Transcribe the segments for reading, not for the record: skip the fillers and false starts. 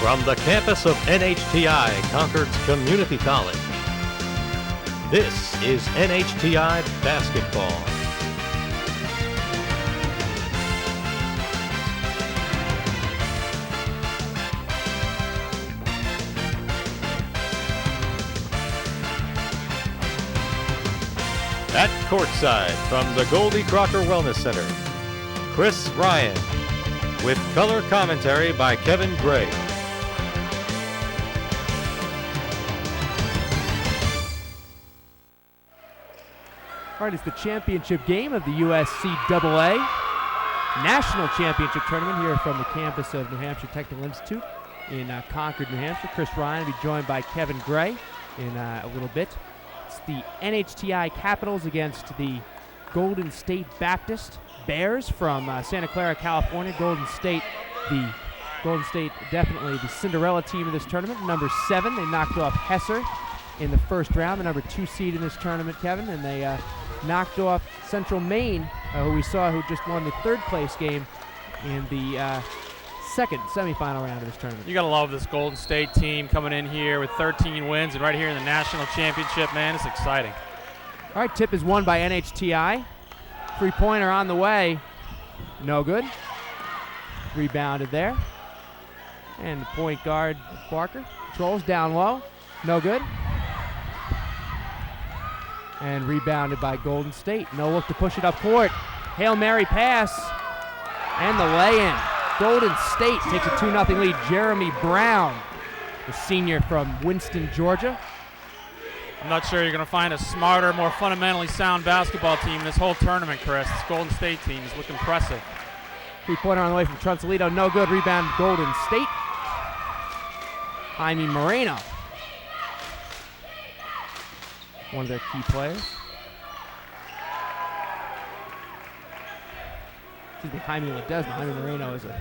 From the campus of NHTI, Concord's Community College, this is NHTI Basketball. At courtside from the Goldie Crocker Wellness Center, Chris Ryan, with color commentary by Kevin Gray. All right, it's the championship game of the USCAA National Championship Tournament here from the campus of New Hampshire Technical Institute in Concord, New Hampshire. Chris Ryan will be joined by Kevin Gray in a little bit. It's the NHTI Capitals against the Golden State Baptist Bears from Santa Clara, California. Golden State definitely the Cinderella team of this tournament. Number 7, they knocked off Hesser in the first round, the number 2 seed in this tournament, Kevin, and they knocked off Central Maine, who we saw who just won the third place game in the second semifinal round of this tournament. You gotta love this Golden State team coming in here with 13 wins and right here in the national championship, man. It's exciting. All right, tip is won by NHTI. Three-pointer on the way. No good. Rebounded there. And the point guard, Barker, controls down low. No good. And rebounded by Golden State. No look to push it up court. Hail Mary pass. And the lay-in. Golden State takes a 2-0 lead. Jeremy Brown, the senior from Winston, Georgia. I'm not sure you're going to find a smarter, more fundamentally sound basketball team this whole tournament, Chris. This Golden State team is looking impressive. Three-pointer on the way from Trunsolito. No good. Rebound Golden State. Jaime Moreno, one of their key players. Excuse me, Jaime Ledesma. Jaime Moreno is a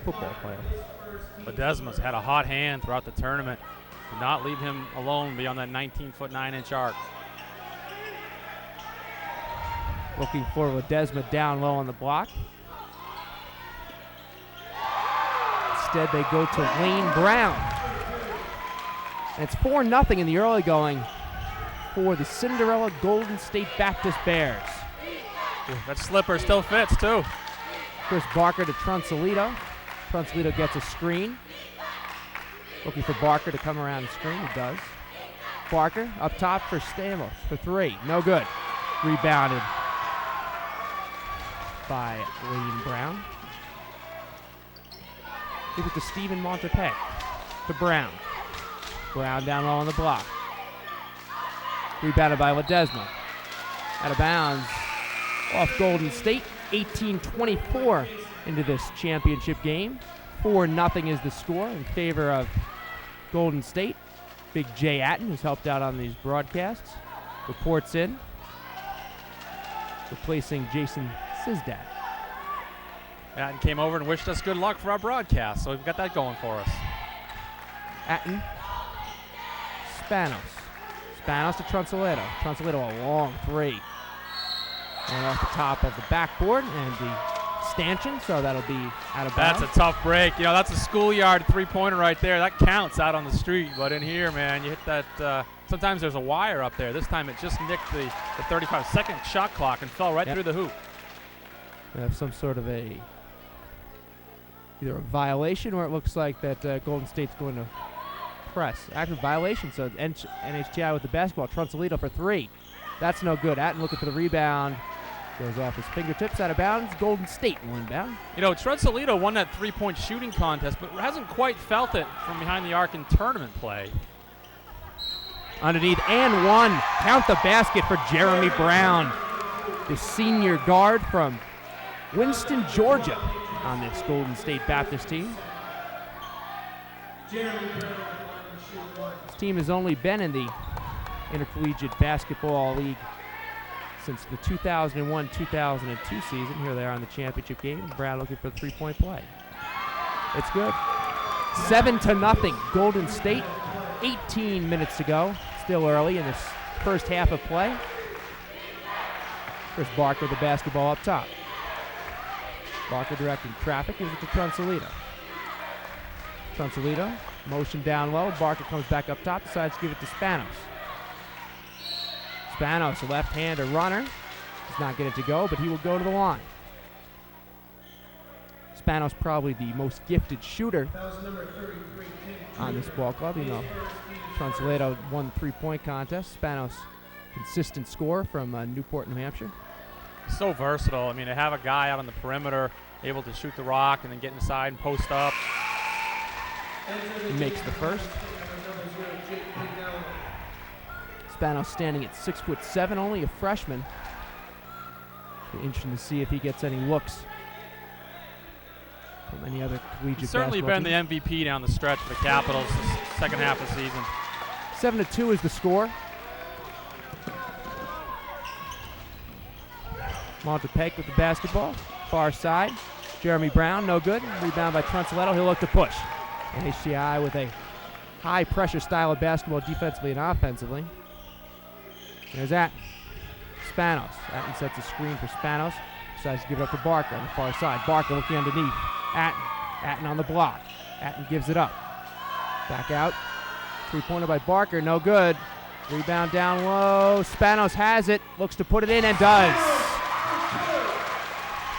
football player. Ledesma's had a hot hand throughout the tournament. Did not leave him alone beyond that 19-foot 9-inch arc. Looking for Ledesma down low on the block. Instead, they go to Lane Brown. And it's 4-0 in the early going for the Cinderella Golden State Baptist Bears. That slipper still fits, too. Chris Barker to Trunsolito. Trunsolito gets a screen. Looking for Barker to come around the screen. He does. Barker up top for Stamos for 3. No good. Rebounded by Lane Brown. Give it to Stephen Montepet. To Brown. Brown down low on the block. Rebounded by Ledesma. Out of bounds off Golden State. 18-24 into this championship game. 4-0 is the score in favor of Golden State. Big Jay Atten, who's helped out on these broadcasts, reports in, replacing Jason Sizdat. Atten came over and wished us good luck for our broadcast, so we've got that going for us. Atten, Spanos. Spanos to Trunsolito. Trunsolito a long 3. And off the top of the backboard and the stanchion, so that'll be out of bounds. That's a tough break. You know, that's a schoolyard three-pointer right there. That counts out on the street, but in here, man, you hit that. Sometimes there's a wire up there. This time it just nicked the 35-second shot clock and fell right through the hoop. We have some sort of either a violation or it looks like that Golden State's going to press. Active violation, so NHTI with the basketball. Trunsolito for 3. That's no good. Atten looking for the rebound. Goes off his fingertips, out of bounds. Golden State will inbound. You know, Trunsolito won that three-point shooting contest, but hasn't quite felt it from behind the arc in tournament play. Underneath and 1. Count the basket for Jeremy Brown, the senior guard from Winston, Georgia, on this Golden State Baptist team. This team has only been in the Intercollegiate Basketball League since the 2001-2002 season. Here they are in the championship game. Brown looking for the three-point play. It's good. 7-0, Golden State. 18 minutes to go. Still early in this first half of play. Chris Barker, the basketball up top. Barker directing traffic, gives it to Trunsolito. Trunsolito Motion down low. Barker comes back up top, decides to give it to Spanos. Spanos, a left-hander runner. Does not get it to go, but he will go to the line. Spanos probably the most gifted shooter on this ball club. You know, Translato won the 3-point contest. Spanos, consistent scorer from Newport, New Hampshire. So versatile. I mean, to have a guy out on the perimeter able to shoot the rock and then get inside and post up. He makes the first. Spanos standing at 6'7", only a freshman. Be interesting to see if he gets any looks from any other collegiate He's certainly been teams. the MVP down the stretch for the Capitals this second half of the season. 7-2 is the score. Montepec with the basketball. Far side. Jeremy Brown, no good. Rebound by Translato. He'll look to push. NHTI with a high-pressure style of basketball defensively and offensively. There's Atten. Spanos. Atten sets a screen for Spanos. Decides to give it up to Barker on the far side. Barker looking underneath. Atten on the block. Atten gives it up. Back out. 3-pointer by Barker, no good. Rebound down low. Spanos has it. Looks to put it in and does.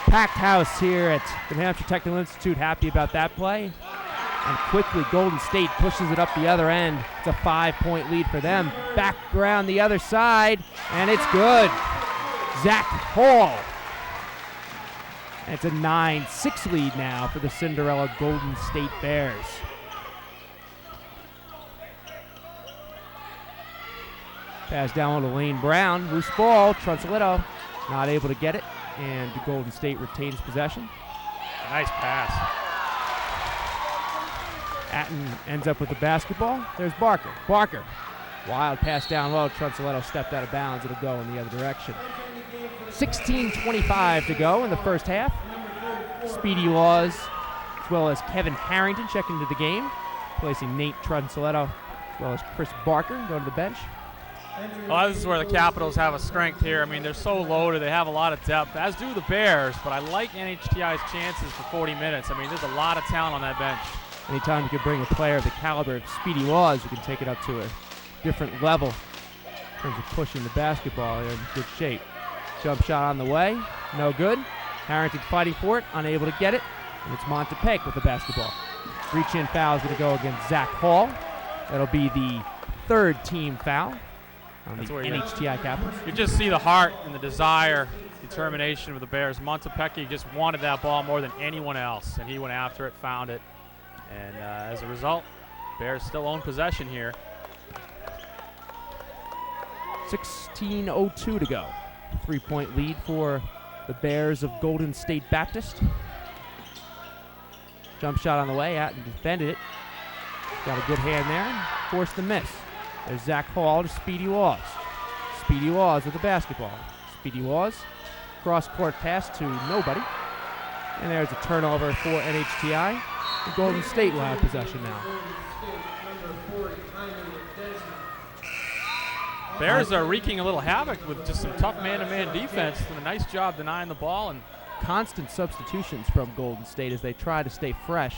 Packed house here at the New Hampshire Technical Institute. Happy about that play. And quickly, Golden State pushes it up the other end. It's a 5-point lead for them. Back around the other side, and it's good. Zach Hall. And it's a 9-6 lead now for the Cinderella Golden State Bears. Pass down to Lane Brown. Loose ball. Translato not able to get it, and the Golden State retains possession. Nice pass. Atten ends up with the basketball. There's Barker. Barker. Wild pass down low. Translato stepped out of bounds. It'll go in the other direction. 16:25 to go in the first half. Speedy Laws, as well as Kevin Harrington, check into the game, placing Nate Translato, as well as Chris Barker, go to the bench. Well, this is where the Capitals have a strength here. I mean, they're so loaded. They have a lot of depth, as do the Bears, but I like NHTI's chances for 40 minutes. I mean, there's a lot of talent on that bench. Anytime you can bring a player of the caliber of Speedy Laws, you can take it up to a different level in terms of pushing the basketball. They're in good shape. Jump shot on the way, no good. Harrington fighting for it, unable to get it, and it's Montepec with the basketball. Reach-in foul is going to go against Zach Hall. That'll be the third team foul on the NHTI Capitals. You just see the heart and the desire, determination of the Bears. Montepec just wanted that ball more than anyone else, and he went after it, found it. And as a result, Bears still own possession here. 16:02 to go. 3-point lead for the Bears of Golden State Baptist. Jump shot on the way. Atten defended it. Got a good hand there and forced the miss. There's Zach Hall to Speedy Laws. Speedy Laws with the basketball. Speedy Laws. Cross-court pass to nobody. And there's a turnover for NHTI. The Golden State will have possession now. Bears are wreaking a little havoc with just some tough man-to-man defense. Doing a nice job denying the ball. And constant substitutions from Golden State as they try to stay fresh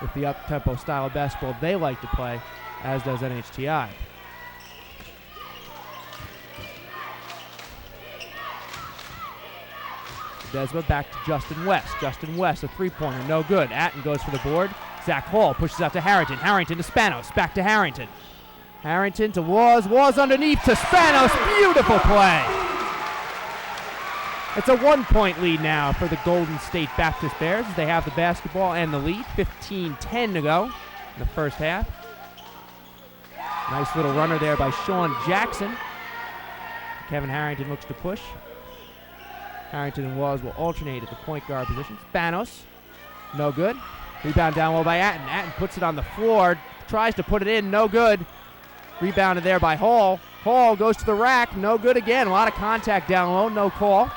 with the up-tempo style of basketball they like to play, as does NHTI. Desma back to Justin West. Justin West, a three-pointer, no good. Atten goes for the board. Zach Hall pushes out to Harrington. Harrington to Spanos, back to Harrington. Harrington to Laws. Laws underneath to Spanos. Beautiful play. It's a 1-point lead now for the Golden State Baptist Bears as they have the basketball and the lead. 15-10 to go in the first half. Nice little runner there by Sean Jackson. Kevin Harrington looks to push. Harrington and Laws will alternate at the point guard position. Spanos, no good. Rebound down low by Atten. Atten puts it on the floor, tries to put it in, no good. Rebounded there by Hall. Hall goes to the rack, no good again. A lot of contact down low, no call.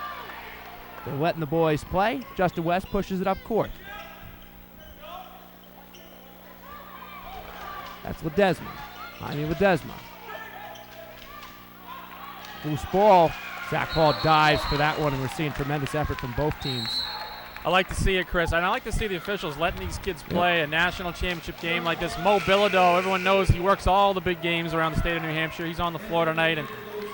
They're letting the boys play. Justin West pushes it up court. That's Ledesma. Ledesma. Loose ball. Zach Hall dives for that one, and we're seeing tremendous effort from both teams. I like to see it, Chris, and I like to see the officials letting these kids play a national championship game like this. Mo Bilodeau, everyone knows he works all the big games around the state of New Hampshire. He's on the floor tonight, and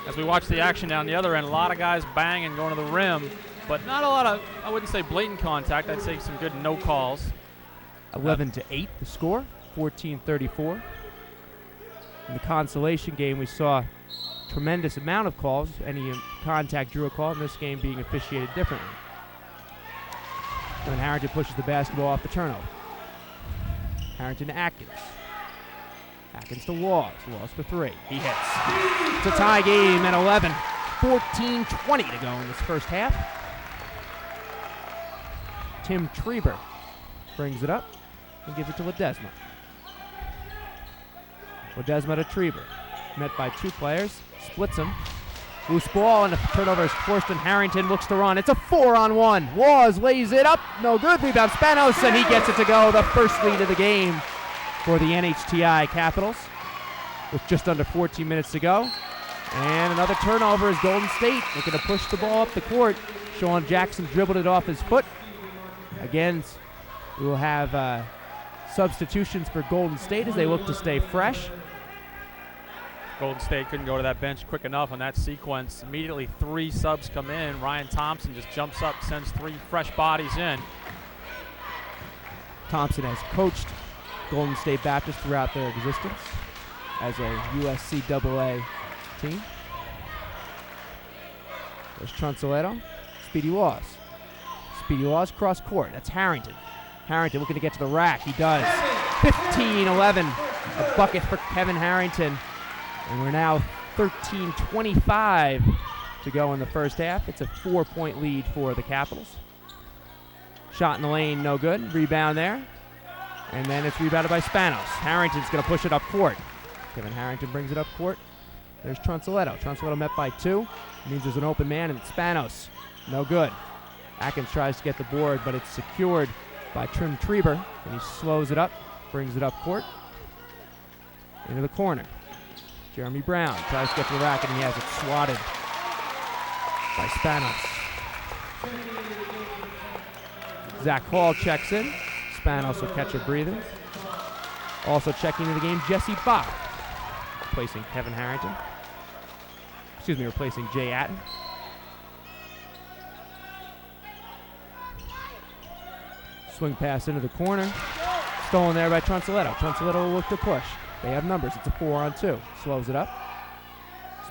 as we watch the action down the other end, a lot of guys banging, going to the rim, but not a lot of, I wouldn't say blatant contact. I'd say some good no calls. 11-8 the score, 14-34. In the consolation game, we saw tremendous amount of calls. Any contact drew a call, in this game being officiated differently. When Harrington pushes the basketball off the turnover. Harrington to Atkins. Atkins to Laws. Laws for three. He hits. It's a tie game at 11. 14-20 to go in this first half. Tim Trieber brings it up and gives it to Ledesma. Ledesma to Trieber. Met by two players. Splits him. Loose ball, and the turnover is forced, and Harrington looks to run. It's a 4-on-1. Laws lays it up. No good. Rebound Spanos, and he gets it to go. The first lead of the game for the NHTI Capitals with just under 14 minutes to go. And another turnover is Golden State looking to push the ball up the court. Sean Jackson dribbled it off his foot. Again, we will have substitutions for Golden State as they look to stay fresh. Golden State couldn't go to that bench quick enough on that sequence. Immediately 3 subs come in. Ryan Thompson just jumps up, sends 3 fresh bodies in. Thompson has coached Golden State Baptist throughout their existence as a USCAA team. There's Trunzoletto. Speedy Laws. Speedy Laws cross court. That's Harrington. Harrington looking to get to the rack. He does. 15-11. A bucket for Kevin Harrington. And we're now 13-25 to go in the first half. It's a 4-point lead for the Capitals. Shot in the lane, no good. Rebound there. And then it's rebounded by Spanos. Harrington's going to push it up court. Kevin Harrington brings it up court. There's Trunzoletto. Trunzoletto met by 2. Means there's an open man, and it's Spanos. No good. Atkins tries to get the board, but it's secured by Tim Trieber, and he slows it up, brings it up court. Into the corner. Jeremy Brown tries to get to the rack, and he has it swatted by Spanos. Zach Hall checks in. Spanos will catch a breather. Also checking into the game, Jesse Bopp, replacing Kevin Harrington. Replacing Jay Atten. Swing pass into the corner. Stolen there by Trunzoletto. Trunzoletto will look to push. They have numbers. It's a 4-on-2. Slows it up.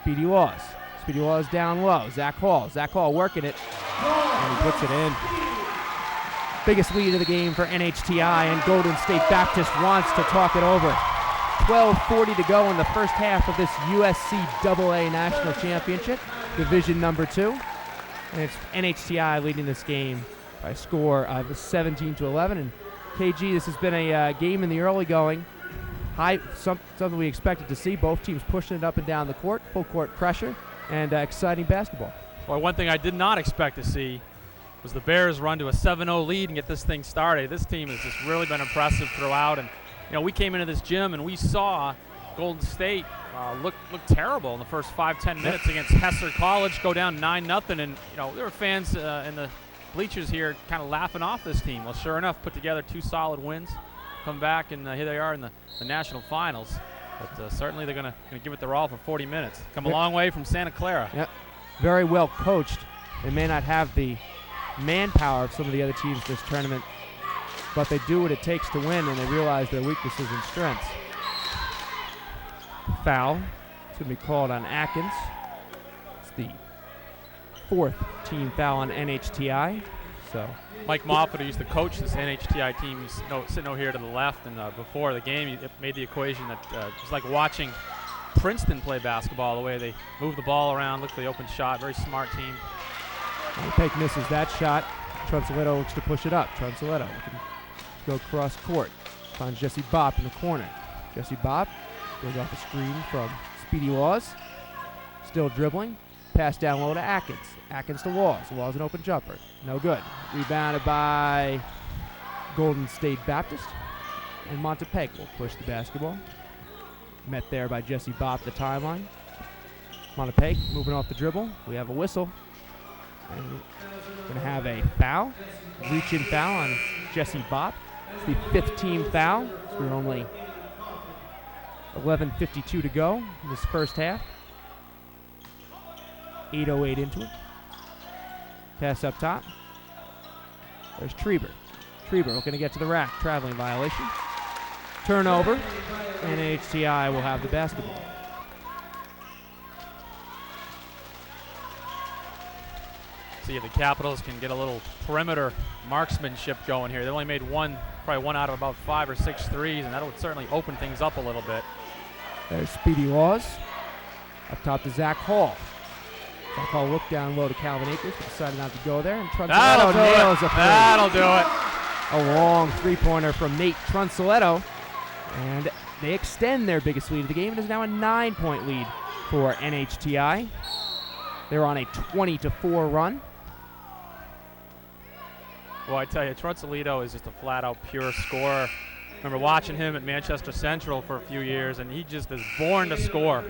Speedy Laws. Speedy Laws down low. Zach Hall. Zach Hall working it. And he puts it in. Biggest lead of the game for NHTI, and Golden State Baptist wants to talk it over. 12:40 to go in the first half of this USCAA National Championship, Division number 2. And it's NHTI leading this game by a score of 17-11. And KG, this has been a game in the early going. Something we expected to see. Both teams pushing it up and down the court, full court pressure, and exciting basketball. Well, one thing I did not expect to see was the Bears run to a 7-0 lead and get this thing started. This team has just really been impressive throughout. And we came into this gym and we saw Golden State look terrible in the first 5-10 minutes against Hesser College, go down 9-0. And there were fans in the bleachers here kind of laughing off this team. Well, sure enough, put together 2 solid wins, come back, and here they are in the national finals. But certainly they're going to give it their all for 40 minutes. Come a long way from Santa Clara. Yep. Very well coached. They may not have the manpower of some of the other teams this tournament, but they do what it takes to win, and they realize their weaknesses and strengths. Foul. It's going to be called on Atkins. It's the 4th team foul on NHTI. So Mike Moffitt, who used to coach this NHTI team, is sitting over here to the left, and before the game, he made the equation that it's like watching Princeton play basketball, the way they move the ball around, look for the open shot. Very smart team. Peg misses that shot. Trunzoletto looks to push it up. Trunzoletto can go cross court. Finds Jesse Bopp in the corner. Jesse Bopp goes off a screen from Speedy Laws. Still dribbling. Pass down low to Atkins. Atkins to Laws. Laws an open jumper. No good. Rebounded by Golden State Baptist. And Montepeg will push the basketball. Met there by Jesse Bopp, the timeline. Montepeg moving off the dribble. We have a whistle. And we're going to have a foul, reach-in foul on Jesse Bopp. It's the 5th team foul. So we're only 11:52 to go in this first half. 8:08 into it. Pass up top. There's Treber. Treber looking to get to the rack. Traveling violation. Turnover. NHTI will have the basketball. See if the Capitals can get a little perimeter marksmanship going here. They only made probably one out of about 5 or 6 threes, and that would certainly open things up a little bit. There's Speedy Laws. Up top to Zach Hall. Zach Hall looked down low to Calvin Akers, but decided not to go there. And Trunzoletto nails a three. That'll do it. A long three-pointer from Nate Trunzoletto. And they extend their biggest lead of the game. It is now a 9-point lead for NHTI. They're on a 20-4 run. Well, I tell you, Trunzoletto is just a flat-out pure scorer. Remember watching him at Manchester Central for a few years, and he just is born to score.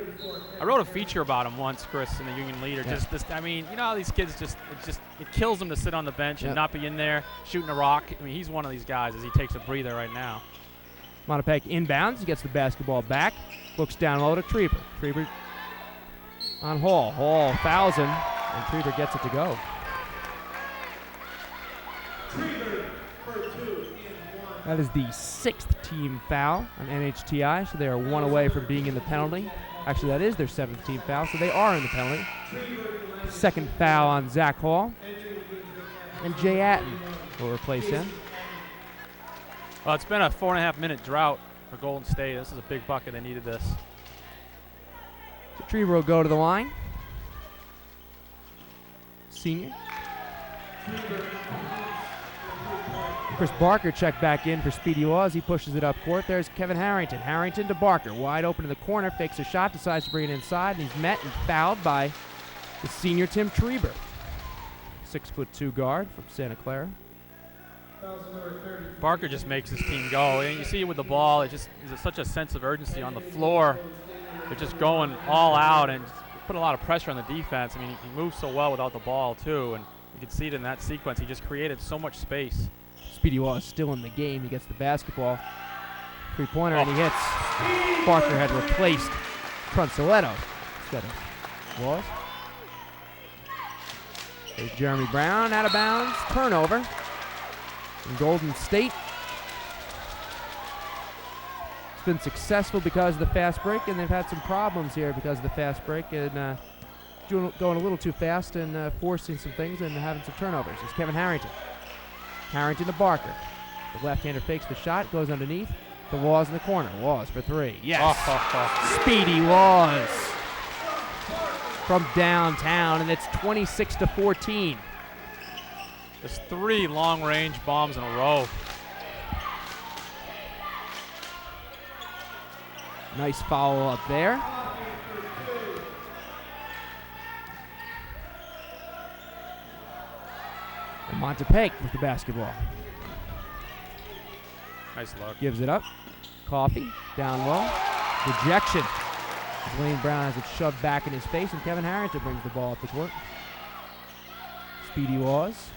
I wrote a feature about him once, Chris, in the Union Leader. Yeah. I mean, you know how these kids it kills them to sit on the bench and not be in there shooting a rock. I mean, he's one of these guys as he takes a breather right now. Montepec inbounds. He gets the basketball back. Looks down low to Treber. Treber on Hall. Hall fouls him, and Treber gets it to go. That is the 6th team foul on NHTI, so they are 1 away from being in the penalty. Actually, that is their 7th team foul, so they are in the penalty. 2nd foul on Zach Hall. And Jay Atten will replace him. Well, it's been a 4.5-minute drought for Golden State. This is a big bucket. They needed this. So Treber will go to the line. Senior. Chris Barker checked back in for Speedy Laws. He pushes it up court. There's Kevin Harrington. Harrington to Barker. Wide open in the corner. Fakes a shot. Decides to bring it inside. And he's met and fouled by the senior Tim Treber. 6'2" guard from Santa Clara. Barker just makes his team go. And you see it with the ball. There's such a sense of urgency on the floor. They're just going all out and put a lot of pressure on the defense. I mean, he moves so well without the ball, too. And you can see it in that sequence. He just created so much space. Speedy Laws still in the game. He gets the basketball. Three-pointer, and he hits. Barker had replaced Trunzoletto instead of Laws. There's Jeremy Brown out of bounds. Turnover. And Golden State. It's been successful because of the fast break, and they've had some problems here because of the fast break and going a little too fast and forcing some things and having some turnovers. It's Kevin Harrington. Harrington to Barker. The left-hander fakes the shot, goes underneath. The Laws in the corner. Laws for 3. Yes. Speedy Laws from downtown, and it's 26-14. There's 3 long-range bombs in a row. Nice foul up there. And Montepec with the basketball. Nice look. Gives it up. Coffee down low. Rejection. Wayne Brown has it shoved back in his face, and Kevin Harrington brings the ball up the court. Speedy Laws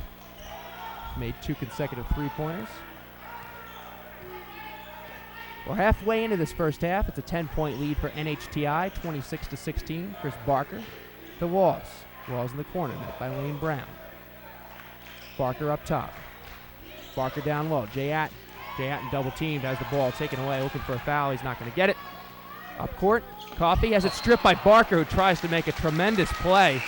made 2 consecutive three-pointers. We're halfway into this first half. It's a 10-point lead for NHTI, 26-16. Chris Barker to Laws. Laws in the corner, met by Wayne Brown. Barker up top. Barker down low. Jay Atten. Jay Atten double teamed, has the ball taken away, looking for a foul. He's not going to get it. Up court, Coffee has it stripped by Barker, who tries to make a tremendous play,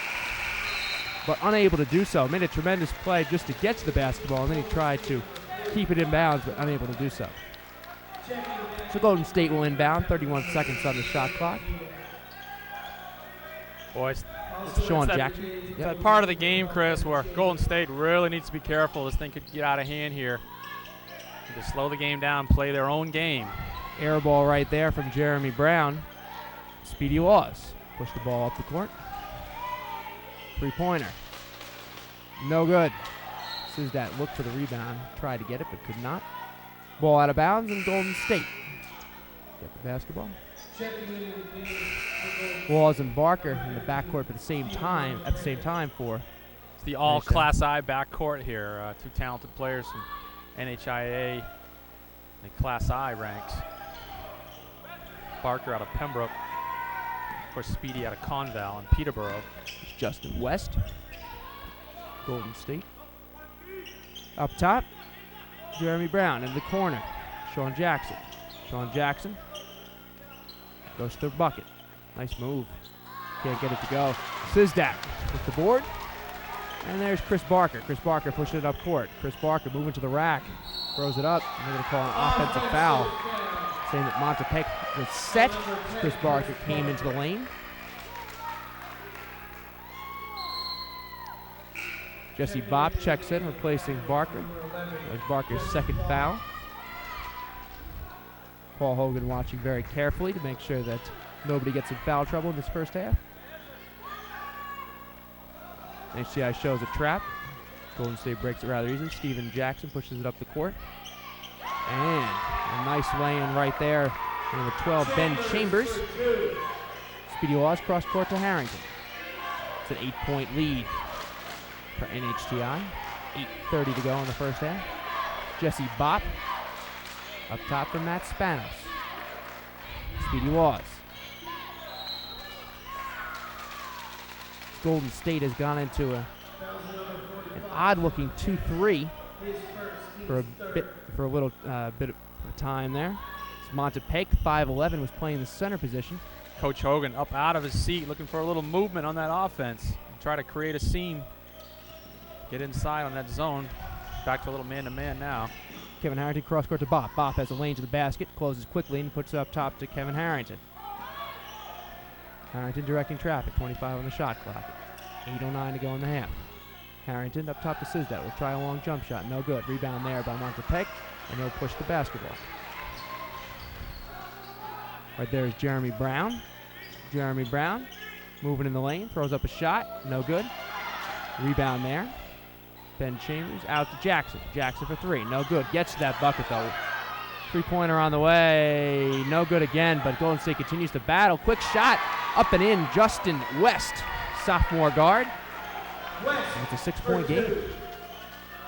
but unable to do so. Made a tremendous play just to get to the basketball, and then he tried to keep it in bounds, but unable to do so. So Golden State will inbound, 31 seconds on the shot clock. Boys, Sean it's Jackson. that part of the game, Chris, where Golden State really needs to be careful. This thing could get out of hand here. To slow the game down, play their own game. Air ball right there from Jeremy Brown. Speedy Laws. Push the ball up the court. Three-pointer. No good. Suzdat looked for the rebound. Tried to get it, but could not. Ball out of bounds, and Golden State get the basketball. Laws and Barker in the backcourt at the same time for the all Class I backcourt here. Two talented players from NHIA, the Class I ranks. Barker out of Pembroke. Of course, Speedy out of Conval and Peterborough. Justin West, Golden State. Up top, Jeremy Brown in the corner. Sean Jackson. Sean Jackson goes to the bucket. Nice move. Can't get it to go. Sizdak with the board. And there's Chris Barker. Chris Barker pushing it up court. Chris Barker moving to the rack. Throws it up. And they're going to call an offensive foul, saying that Montepec was set. Chris Barker came into the lane. Jesse Bopp checks in, replacing Barker. There's Barker's second foul. Paul Hogan watching very carefully to make sure that nobody gets in foul trouble in this first half. NHTI shows a trap. Golden State breaks it rather easily. Steven Jackson pushes it up the court. And a nice lay-in right there. Number 12, Ben Chambers. Speedy Laws cross court to Harrington. It's an 8-point lead for NHTI. 8:30 to go in the first half. Jesse Bopp up top for Matt Spanos. Speedy Laws. Golden State has gone into an odd-looking 2-3 for a little bit of time there. Montepec, 5'11", was playing the center position. Coach Hogan up out of his seat, looking for a little movement on that offense. Try to create a seam, get inside on that zone. Back to a little man-to-man now. Kevin Harrington cross-court to Bopp. Bopp has a lane to the basket, closes quickly, and puts it up top to Kevin Harrington. Harrington directing traffic, 25 on the shot clock. 8:09 to go in the half. Harrington up top to Sizdat. Will try a long jump shot. No good. Rebound there by Montepec, and he'll push the basketball. Right there is Jeremy Brown. Jeremy Brown moving in the lane. Throws up a shot. No good. Rebound there. Ben Chambers out to Jackson. Jackson for three. No good. Gets to that bucket, though. Three-pointer on the way. No good again, but Golden State continues to battle. Quick shot. Up and in. Justin West, sophomore guard. And it's a 6-point game.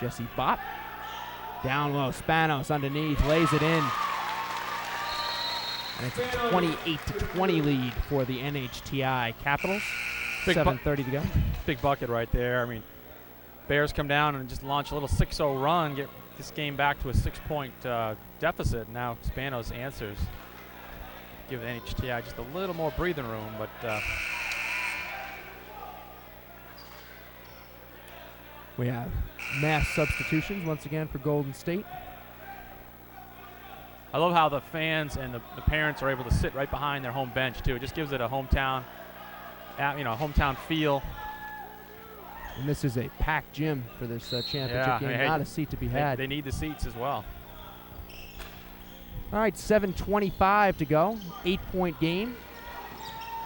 Jesse Bopp. Down low. Spanos underneath. Lays it in. And it's a 28-20 lead for the NHTI Capitals. 7:30 to go. Big bucket right there. I mean, Bears come down and just launch a little 6-0 run, get this game back to a 6-point deficit. Now Spanos answers. Give NHTI just a little more breathing room, but we have mass substitutions once again for Golden State. I love how the fans and the parents are able to sit right behind their home bench too. It just gives it a hometown, hometown feel. And this is a packed gym for this championship game. Not a seat to be had. They need the seats as well. All right, 7:25 to go. 8-point game.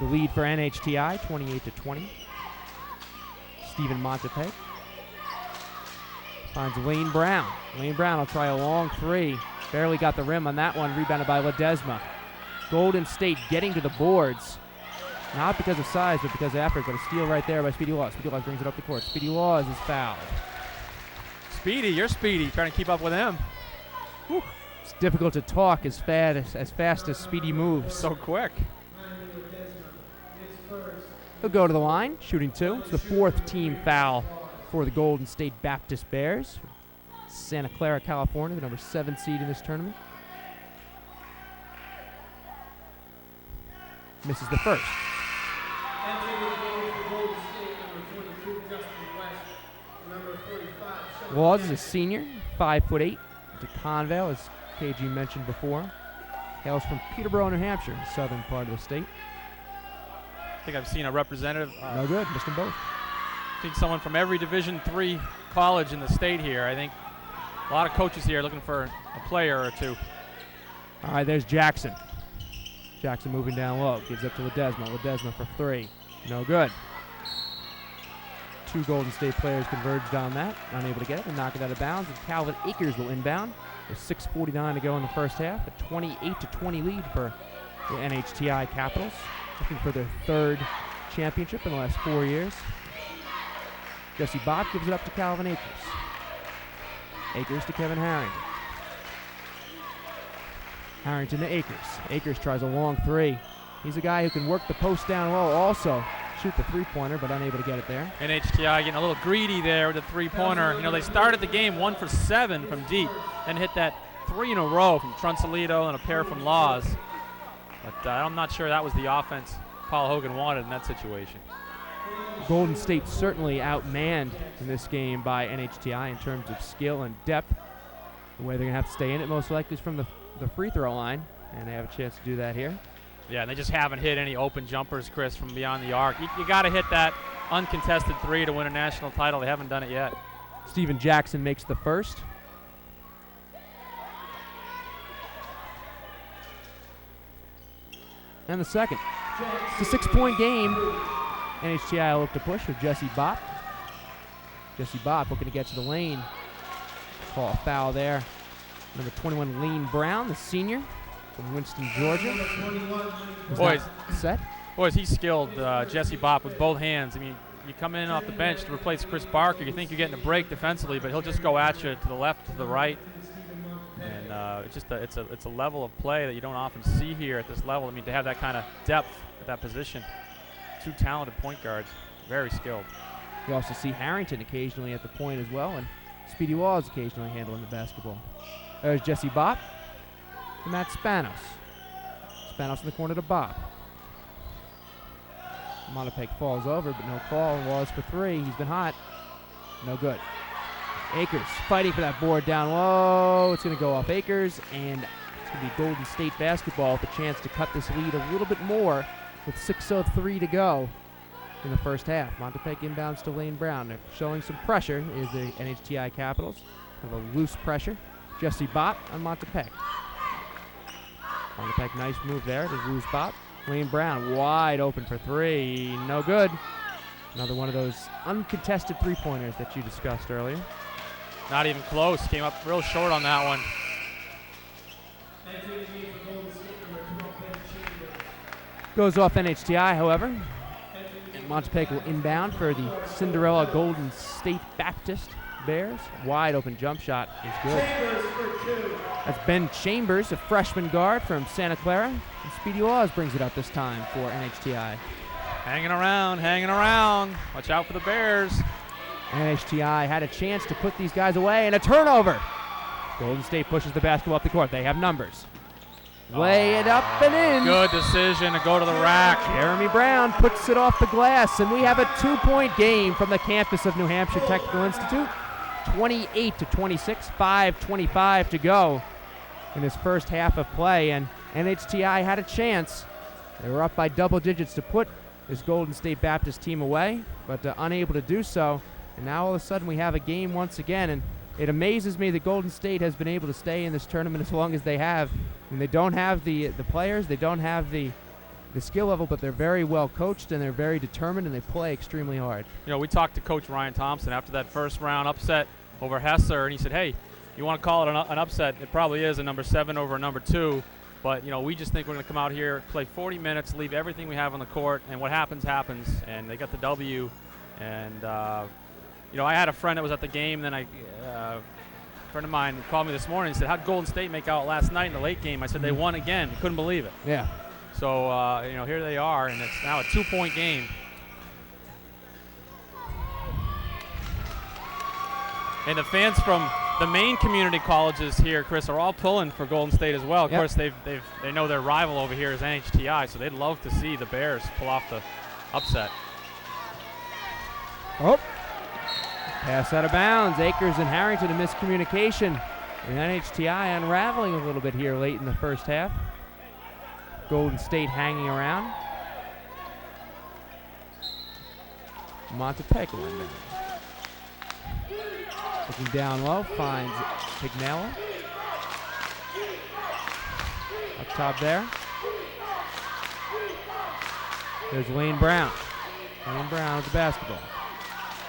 The lead for NHTI, 28-20. Stephen Montepec finds Lane Brown. Lane Brown will try a long three. Barely got the rim on that one. Rebounded by Ledesma. Golden State getting to the boards. Not because of size, but because of effort. But a steal right there by Speedy Laws. Speedy Laws brings it up the court. Speedy Laws is fouled. Speedy, you're Speedy. Trying to keep up with him. Whew. It's difficult to talk as fast as Speedy moves. So quick. He'll go to the line, shooting two. It's the fourth team foul for the Golden State Baptist Bears. Santa Clara, California, the number 7 seed in this tournament. Misses the first. Laws is a senior, 5'8", to Conval, as KG mentioned before. Hails from Peterborough, New Hampshire, southern part of the state. I think I've seen a representative. No good, missed them both. I think someone from every Division III college in the state here. I think a lot of coaches here looking for a player or two. All right, there's Jackson. Jackson moving down low, gives up to Ledesma. Ledesma for three, no good. Two Golden State players converged on that, unable to get it and knock it out of bounds. And Calvin Akers will inbound. There's 6:49 to go in the first half. A 28-20 lead for the NHTI Capitals, looking for their third championship in the last 4 years. Jesse Bopp gives it up to Calvin Akers. Akers to Kevin Harrington. Harrington to Akers. Akers tries a long three. He's a guy who can work the post down low, also shoot the three-pointer, but unable to get it there. NHTI getting a little greedy there with the three-pointer. You know, they started the game 1 for 7 from deep, and hit that 3 in a row from Trunsolito and a pair from Laws. But I'm not sure that was the offense Paul Hogan wanted in that situation. Golden State certainly outmanned in this game by NHTI in terms of skill and depth. The way they're going to have to stay in it most likely is from the free throw line, and they have a chance to do that here. Yeah, and they just haven't hit any open jumpers, Chris, from beyond the arc. You got to hit that uncontested 3 to win a national title. They haven't done it yet. Steven Jackson makes the first. And the second. It's a 6-point game. NHTI will look to push with Jesse Bopp. Jesse Bopp looking to get to the lane. Call a foul there. Number 21, Lane Brown, the senior from Winston, Georgia. Boys, he's skilled, Jesse Bopp, with both hands. I mean, you come in off the bench to replace Chris Barker, you think you're getting a break defensively, but he'll just go at you to the left, to the right. And it's a level of play that you don't often see here at this level. I mean, to have that kind of depth at that position. 2 talented point guards, very skilled. You also see Harrington occasionally at the point as well, and Speedy Walls occasionally handling the basketball. There's Jesse Bopp to Matt Spanos. Spanos in the corner to Bopp. Montepec falls over, but no call. Walls for 3. He's been hot. No good. Akers fighting for that board down low. It's going to go off Akers, and it's going to be Golden State basketball with a chance to cut this lead a little bit more with 6:03 to go in the first half. Montepec inbounds to Lane Brown. They're showing some pressure is the NHTI Capitals. Have a loose pressure. Jesse Bopp on Montepec. Montepec, nice move there to lose Bopp. Lane Brown wide open for 3. No good. Another one of those uncontested three-pointers that you discussed earlier. Not even close. Came up real short on that one. Goes off NHTI, however. And Montepec will inbound for the Cinderella Golden State Baptist Bears. Wide open jump shot is good. That's Ben Chambers, a freshman guard from Santa Clara. And Speedy Laws brings it up this time for NHTI. Hanging around. Watch out for the Bears. NHTI had a chance to put these guys away, and a turnover. Golden State pushes the basketball up the court. They have numbers. Lay it up and in. Good decision to go to the rack. Jeremy Brown puts it off the glass, and we have a 2-point game from the campus of New Hampshire Technical Institute. 28-26, 5:25 to go in this first half of play, and NHTI had a chance. They were up by double digits to put this Golden State Baptist team away, but unable to do so. And now all of a sudden we have a game once again, and it amazes me that Golden State has been able to stay in this tournament as long as they have. And they don't have the players, they don't have the skill level, but they're very well coached and they're very determined and they play extremely hard. You know, we talked to Coach Ryan Thompson after that first round upset over Hesser, and he said, hey, you want to call it an upset? It probably is a number 7 over a number 2. But, you know, we just think we're going to come out here, play 40 minutes, leave everything we have on the court, and what happens, happens. And they got the W. And, you know, I had a friend that was at the game, then a friend of mine called me this morning and said, how'd Golden State make out last night in the late game? I said, they won again. He couldn't believe it. Yeah. So, you know, here they are, and it's now a 2-point game. And the fans from the main community colleges here, Chris, are all pulling for Golden State as well. Of course, they know their rival over here is NHTI, so they'd love to see the Bears pull off the upset. Oh, pass out of bounds. Akers and Harrington, a miscommunication. And NHTI unraveling a little bit here late in the first half. Golden State hanging around. Montepec will inbound. Looking down low, finds Pignella. Up top there. There's Lane Brown. Lane Brown with the basketball.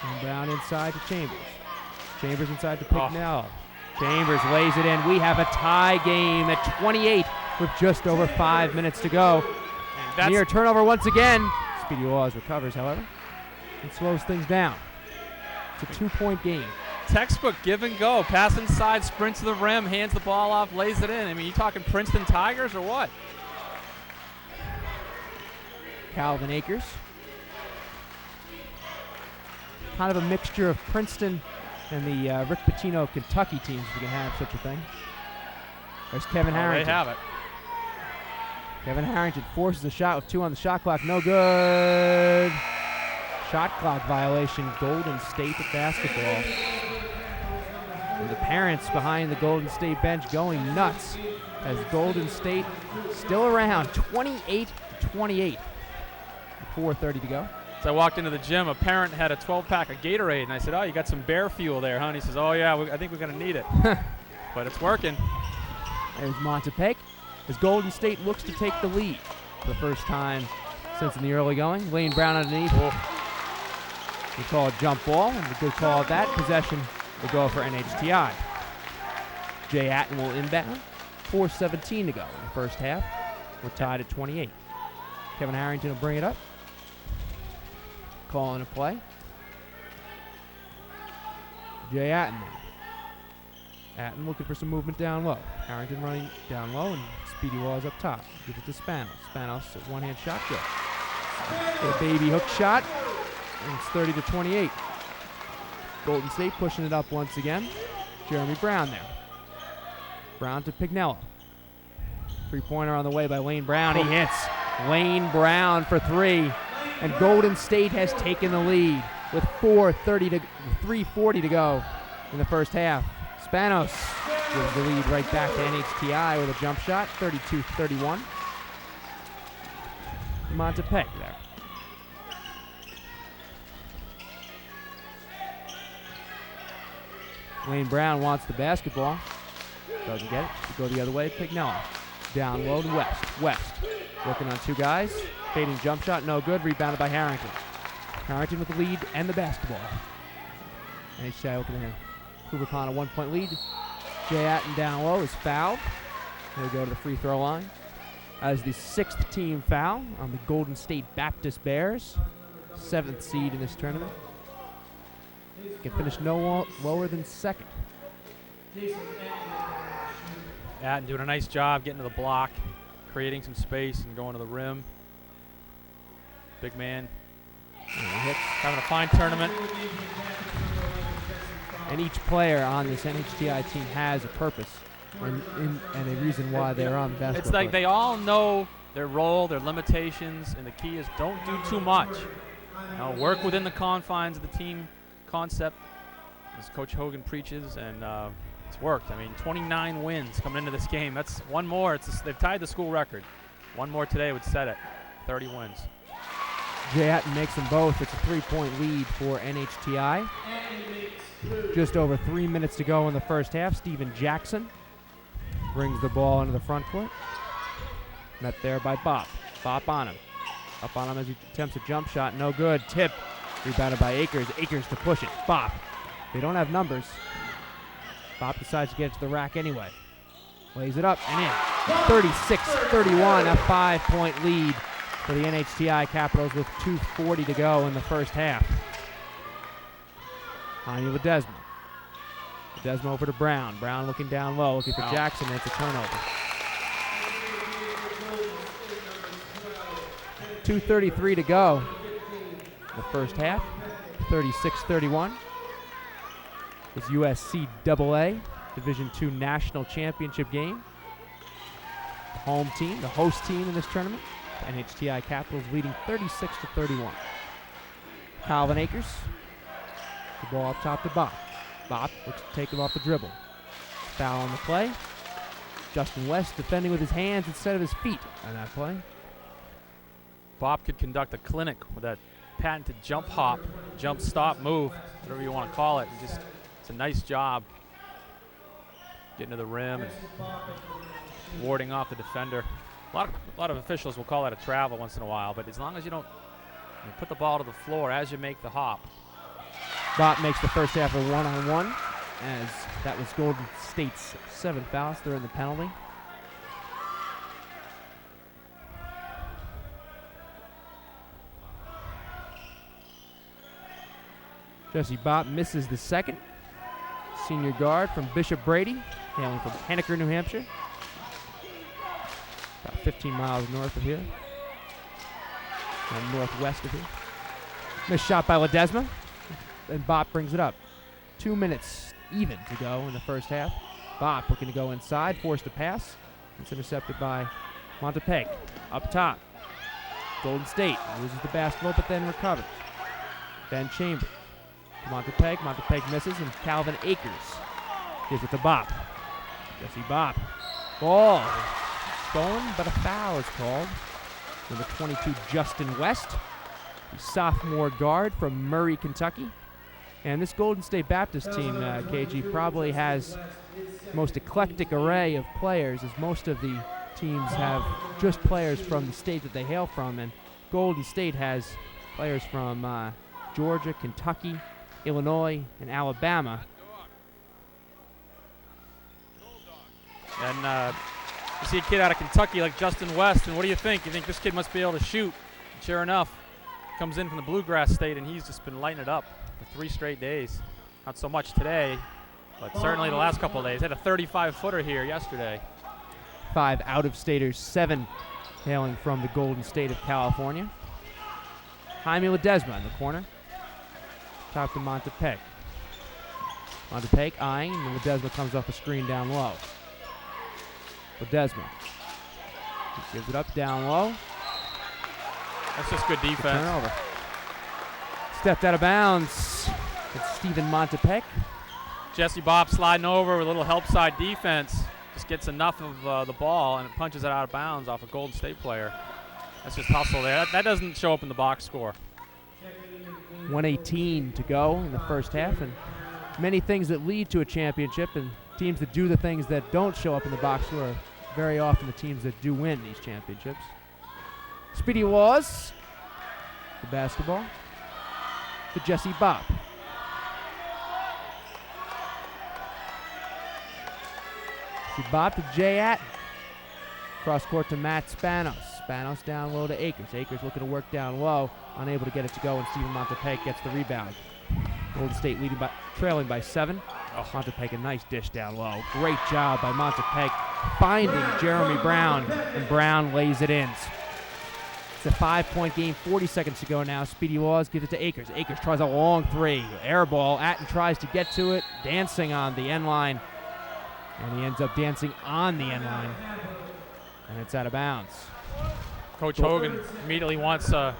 Lane Brown inside to Chambers. Chambers inside to Pignella. Chambers lays it in. We have a tie game at 28 with just over 5 minutes to go. Near turnover once again. Speedy Laws recovers, however, and slows things down. It's a 2-point game. Textbook give and go. Pass inside, sprint to the rim, hands the ball off, lays it in. I mean, you talking Princeton Tigers or what? Calvin Akers. Kind of a mixture of Princeton and the Rick Pitino Kentucky teams, if you can have such a thing. There's Kevin Harrington. They have it. Kevin Harrington forces a shot with 2 on the shot clock. No good. Shot clock violation. Golden State with basketball. And the parents behind the Golden State bench going nuts as Golden State still around 28-28. 4:30 to go. So I walked into the gym. A parent had a 12-pack of Gatorade, and I said, "Oh, you got some bear fuel there, huh?" And he says, "Oh yeah, I think we're gonna need it." But it's working. There's Montepec as Golden State looks to take the lead for the first time since in the early going. Lane Brown underneath. We call a jump ball, and a good call at that. Possession will go for NHTI. Jay Atten will inbound. 4:17 to go in the first half. We're tied at 28. Kevin Harrington will bring it up. Calling a play. Jay Atten. Atten looking for some movement down low. Harrington running down low, and Speedy Walls up top. Gives it to Spanos. Spanos, a one-hand shot, good. Get a baby hook shot, and it's 30-28. Golden State pushing it up once again. Jeremy Brown there. Brown to Pignello. Three-pointer on the way by Lane Brown. He hits. Lane Brown for 3. And Golden State has taken the lead with 3:40 to go in the first half. Spanos gives the lead right back to NHTI with a jump shot, 32-31. Montepec there. Lane Brown wants the basketball. Doesn't get it. Go the other way. Pignello. Down low to West. West working on 2 guys. Fading jump shot, no good. Rebounded by Harrington. Harrington with the lead and the basketball. NHTI looking to improve upon a 1-point lead. Jay Atten down low is fouled. He'll go to the free throw line. As the 6th team foul on the Golden State Baptist Bears. 7th seed in this tournament. Can finish no lower than 2nd. Atten doing a nice job getting to the block, creating some space and going to the rim. Big man. Hits. Having a fine tournament. And each player on this NHTI team has a purpose and a reason why they're on the basketball It's like court. they all know their role, their limitations, and the key is don't do too much. Work within the confines of the team concept, as Coach Hogan preaches, and it's worked. I mean, 29 wins coming into this game. That's one more. They've tied the school record. One more today would set it. 30 wins. Jay Atten makes them both. It's a 3-point lead for NHTI. Just over 3 minutes to go in the first half. Steven Jackson brings the ball into the front court. Met there by Bop. Bop on him. Up on him as he attempts a jump shot. No good. Tip. Rebounded by Akers. Akers to push it. Bop. They don't have numbers. Bop decides to get it to the rack anyway. Lays it up and in. 36-31. A 5-point lead for the NHTI Capitals with 2:40 to go in the first half. Hanya Ledesma. Ledesma over to Brown. Brown looking down low, looking for Jackson. It's a turnover. 2:33 to go in the first half. 36-31. It's USCAA Division II National Championship game. The home team, the host team in this tournament. NHTI Capitals leading 36-31. Calvin Akers. The ball up top to Bop. Bop looks to take him off the dribble. Foul on the play. Justin West defending with his hands instead of his feet on that play. Bop could conduct a clinic with that patented jump hop, jump stop move, whatever you want to call it. It's a nice job getting to the rim and warding off the defender. A lot of officials will call that a travel once in a while, but as long as you don't put the ball to the floor as you make the hop. Bop makes the first half a 1-on-1, as that was Golden State's 7th foul. They're in the penalty. Jesse Bopp misses the second. Senior guard from Bishop Brady, hailing from Henniker, New Hampshire. About 15 miles north of here. And northwest of here. Missed shot by Ledesma. And Bopp brings it up. 2 minutes even to go in the first half. Bopp looking to go inside, forced a pass. It's intercepted by Montepeg. Up top. Golden State loses the basketball but then recovers. Ben Chambers. Montepeg. Montepeg misses, and Calvin Akers gives it to Bopp. Jesse Bopp. Ball stolen, but a foul is called. Number 22, Justin West, the sophomore guard from Murray, Kentucky. And this Golden State Baptist team, KG, probably has the most eclectic array of players, as most of the teams have just players from the state that they hail from. And Golden State has players from Georgia, Kentucky, Illinois, and Alabama. And you see a kid out of Kentucky like Justin West, and what do you think? You think this kid must be able to shoot. And sure enough, comes in from the Bluegrass State, and he's just been lighting it up for 3 straight days. Not so much today, but certainly the last couple of days. Had a 35-footer here yesterday. 5 out-of-staters, 7 hailing from the Golden State of California. Jaime Ledesma in the corner. Top to Montepeg. Montepeg eyeing, and Ledesma comes off a screen down low. Ledesma gives it up down low. That's just good defense. Turnover. Stepped out of bounds. It's Stephen Montepeg. Jesse Bopp sliding over with a little help side defense. Just gets enough of the ball, and it punches it out of bounds off a Golden State player. That's just hustle there. That doesn't show up in the box score. 1:18 to go in the first half, and many things that lead to a championship, and teams that do the things that don't show up in the box score are very often the teams that do win these championships. Speedy Laws, the basketball, to Jesse Bopp. Jesse Bopp to Jay Atten. Cross court to Matt Spanos. Spanos down low to Akers. Akers looking to work down low, unable to get it to go, and Stephen Montepeg gets the rebound. Golden State trailing by 7. Montepeg, a nice dish down low. Great job by Montepeg finding Jeremy Brown, and Brown lays it in. It's a 5-point game, 40 seconds to go now. Speedy Laws gives it to Akers. Akers tries a long 3. Air ball. Atten tries to get to it, dancing on the end line. And he ends up dancing on the end line. And it's out of bounds. Coach Hogan immediately wants a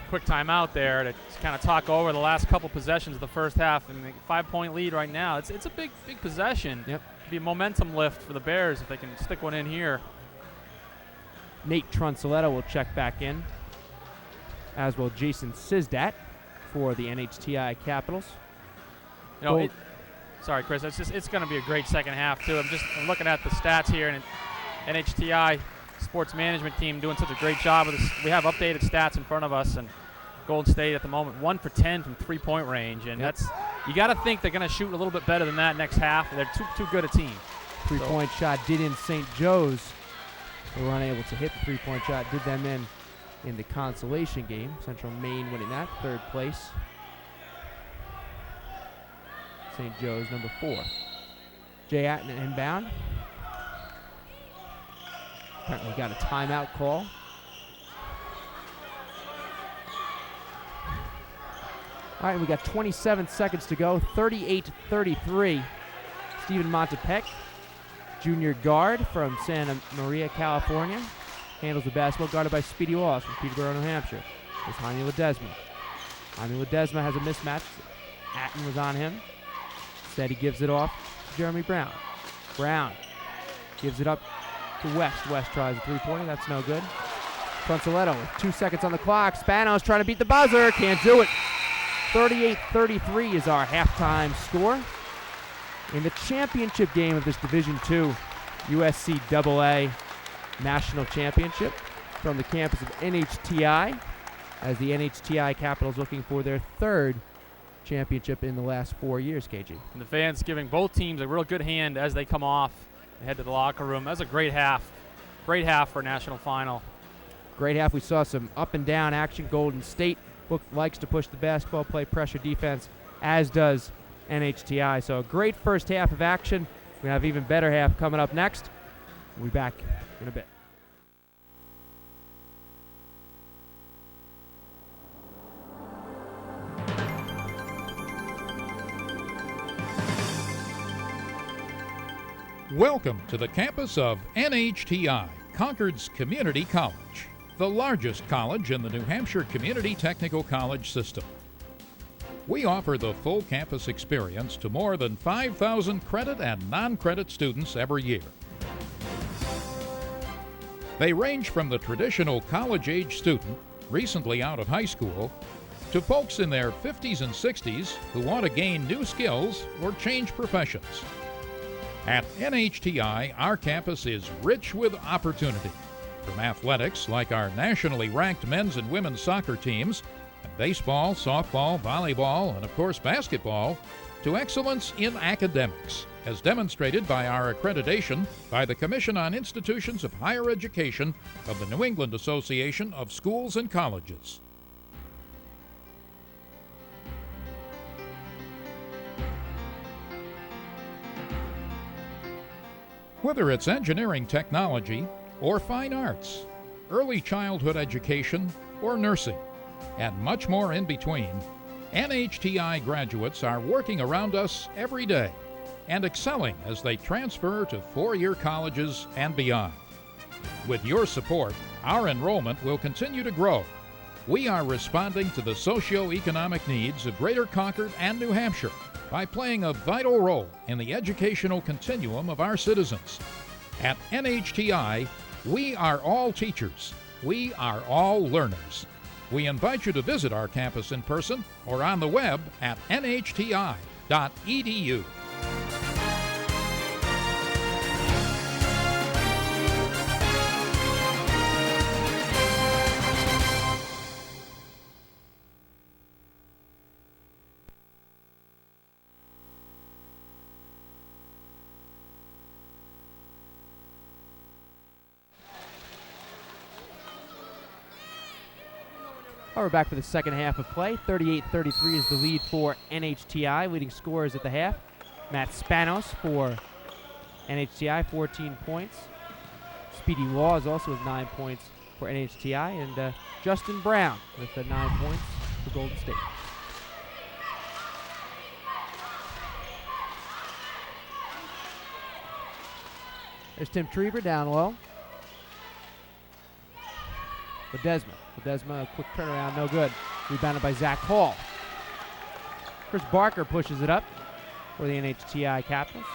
quick timeout there to kind of talk over the last couple possessions of the first half. And a 5-point lead right now. It's a big possession. Yep. It'll be a momentum lift for the Bears if they can stick one in here. Nate Trunceletto will check back in, as will Jason Sizdat for the NHTI Capitals. You know, sorry, Chris. It's going to be a great second half too. I'm looking at the stats here, and NHTI sports management team doing such a great job of this. We have updated stats in front of us, and Golden State at the moment 1 for 10 from 3-point range, and that's, you got to think they're going to shoot a little bit better than that next half. They're too good a team. 3-point shot did in St. Joe's. They were unable to hit the 3-point shot. Did them in the consolation game. Central Maine winning that, 3rd place. St. Joe's number 4. Jay Atten inbound. Apparently got a timeout call. All right, we got 27 seconds to go. 38-33. Stephen Montepeg, junior guard from Santa Maria, California, handles the basketball, guarded by Speedy Laws from Peterborough, New Hampshire. It's Jaime Ledesma. Jaime Ledesma has a mismatch. Atten was on him. Instead, he gives it off to Jeremy Brown. Brown gives it up to West. West tries a 3-pointer. That's no good. Trunceletto with 2 seconds on the clock. Spanos trying to beat the buzzer. Can't do it. 38-33 is our halftime score. In the championship game of this Division II USCAA National Championship from the campus of NHTI, as the NHTI Capitals looking for their 3rd championship in the last 4 years, KG. And the fans giving both teams a real good hand as they come off and head to the locker room. That's a great half. Great half for a national final. Great half. We saw some up and down action. Golden State likes to push the basketball, play pressure defense. as does NHTI. So a great first half of action. We're going to have even better half coming up next. We'll be back in a bit. Welcome to the campus of NHTI, Concord's Community College, the largest college in the New Hampshire Community Technical College system. We offer the full campus experience to more than 5,000 credit and non-credit students every year. They range from the traditional college-age student, recently out of high school, to folks in their 50s and 60s who want to gain new skills or change professions. At NHTI, our campus is rich with opportunity, from athletics like our nationally ranked men's and women's soccer teams, and baseball, softball, volleyball, and of course basketball, to excellence in academics, as demonstrated by our accreditation by the Commission on Institutions of Higher Education of the New England Association of Schools and Colleges. Whether it's engineering technology or fine arts, early childhood education or nursing, and much more in between, NHTI graduates are working around us every day and excelling as they transfer to four-year colleges and beyond. With your support, our enrollment will continue to grow. We are responding to the socio-economic needs of Greater Concord and New Hampshire by playing a vital role in the educational continuum of our citizens. At NHTI, we are all teachers. We are all learners. We invite you to visit our campus in person or on the web at nhti.edu. We're back for the second half of play. 38-33 is the lead for NHTI. Leading scorers at the half. Matt Spanos for NHTI, 14 points. Speedy Laws also with 9 points for NHTI. And Justin Brown with 9 points for Golden State. There's Tim Trieber down low. Ledesma, a quick turnaround, no good. Rebounded by Zach Hall. Chris Barker pushes it up for the NHTI Capitals.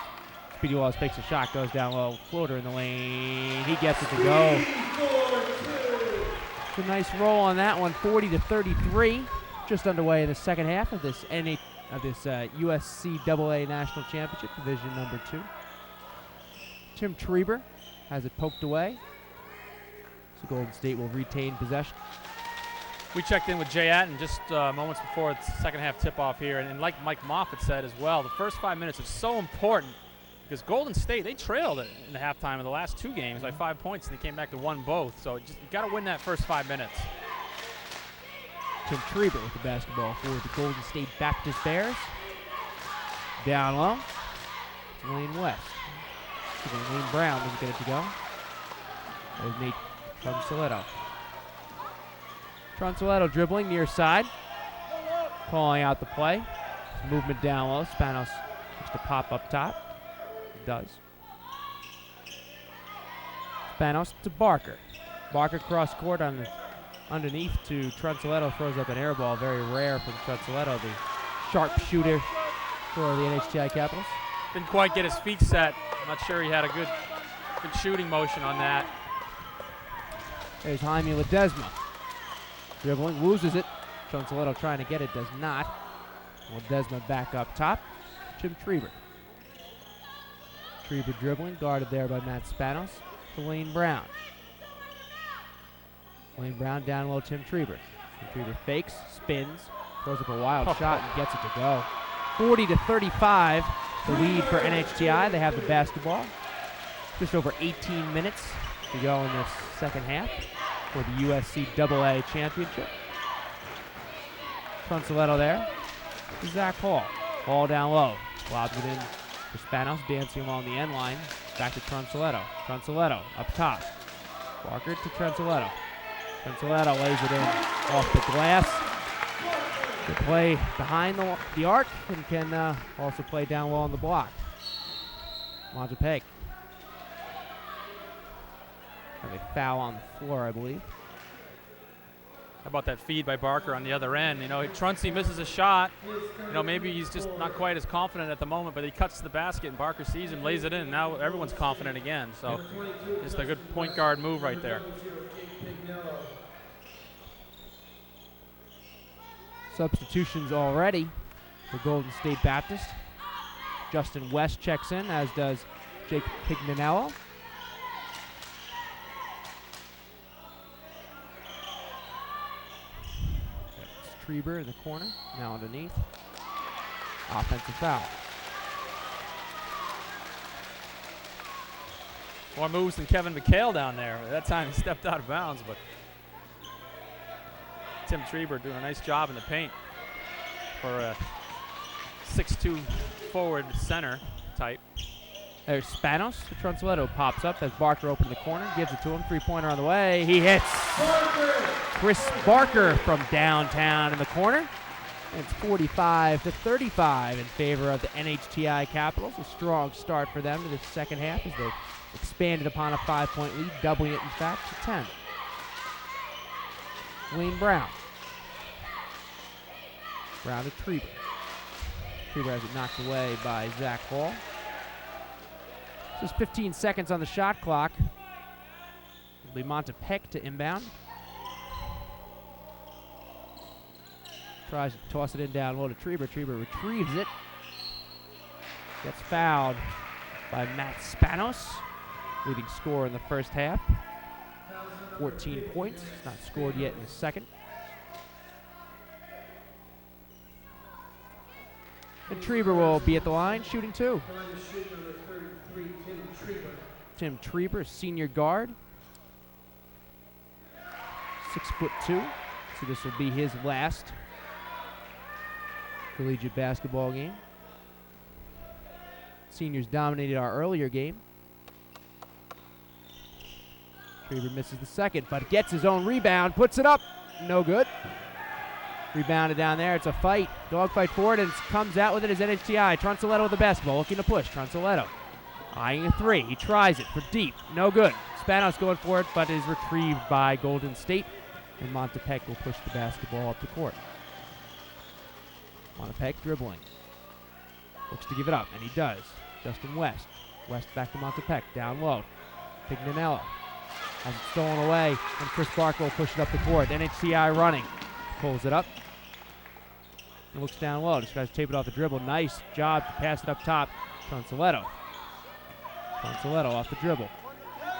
Speedy Wallace takes a shot, goes down low. Floater in the lane. He gets it to go. It's a nice roll on that one, 40-33. Just underway in the second half of this USCAA National Championship, Division number 2. Tim Trieber has it poked away. So Golden State will retain possession. We checked in with Jay Atten just moments before the second half tip-off here, and like Mike Moffitt said as well, the first 5 minutes is so important because Golden State, they trailed it in the halftime of the last two games by 5 points, and they came back and won both. So you got to win that first 5 minutes. Tim Trieber with the basketball for the Golden State Baptist Bears. Down low to Lane West. Lane Brown doesn't get it to go. There's Nate Tronsoletto dribbling near side. Calling out the play. Movement down low. Spanos looks to pop up top. It does. Spanos to Barker. Barker cross court underneath to Tronsoletto. Throws up an air ball. Very rare from Tronsoletto, the sharp shooter for the NHTI Capitals. Didn't quite get his feet set. I'm not sure he had a good shooting motion on that. There's Jaime Ledesma. Dribbling, loses it. Tronsoletto trying to get it, does not. Ledesma back up top. Tim Trieber. Trieber dribbling, guarded there by Matt Spanos. To Lane Brown. Lane Brown down low, Tim Trieber. Tim Trieber fakes, spins, throws up a wild shot and gets it to go. 40-35, the lead for NHTI. They have the basketball. Just over 18 minutes to go in this second half for the USCAA Championship. Tronsoletto there. to Zach Hall. Hall down low. Lobs it in for Spanos, dancing along the end line. Back to Tronsoletto. Tronsoletto up top. Barker to Tronsoletto. Tronsoletto lays it in off the glass. Can play behind the arc and can also play down low on the block. Montepec. Have a foul on the floor, I believe. How about that feed by Barker on the other end? You know, Truncey misses a shot. You know, maybe he's just not quite as confident at the moment, but he cuts to the basket and Barker sees him, lays it in. Now everyone's confident again. So just a good point guard move right there. Substitutions already for Golden State Baptist. Justin West checks in, as does Jake Pignanello. Treber in the corner, now underneath. Offensive foul. More moves than Kevin McHale down there. At that time he stepped out of bounds, but Tim Treber doing a nice job in the paint for a 6'2" forward center type. There's Spanos. The Tronsoletto pops up as Barker opens the corner, gives it to him. Three-pointer on the way. He hits. Chris Barker from downtown in the corner. It's 45-35 in favor of the NHTI Capitals. A strong start for them to the second half as they expanded upon a 5-point lead, doubling it in fact to 10. Wayne Brown. Brown to Treber. Treber has it knocked away by Zach Hall. Just 15 seconds on the shot clock. It'll be Montepec to inbound. Tries to toss it in down low to Treber. Treber retrieves it. Gets fouled by Matt Spanos, leading scorer in the first half. 14 points. It's not scored yet in the second. And Treber will be at the line, shooting two. Tim Treber, senior guard. 6'2". So this will be his last collegiate basketball game. Seniors dominated our earlier game. Treber misses the second, but gets his own rebound, puts it up. No good. Rebounded down there. It's a fight. Dogfight forward, and comes out with it as NHTI. Tronsoletto with the basketball, looking to push. Tronsoletto eyeing a three. He tries it for deep. No good. Spanos going for it, but is retrieved by Golden State. And Montepec will push the basketball up the court. Montepec dribbling. Looks to give it up, and he does. Justin West. West back to Montepec. Down low. Pignanello has it stolen away, and Chris Barker will push it up the court. NHTI running. Pulls it up. And looks down low. Just tries to tape it off the dribble. Nice job to pass it up top. Tronsoletto. Tronsoletto off the dribble.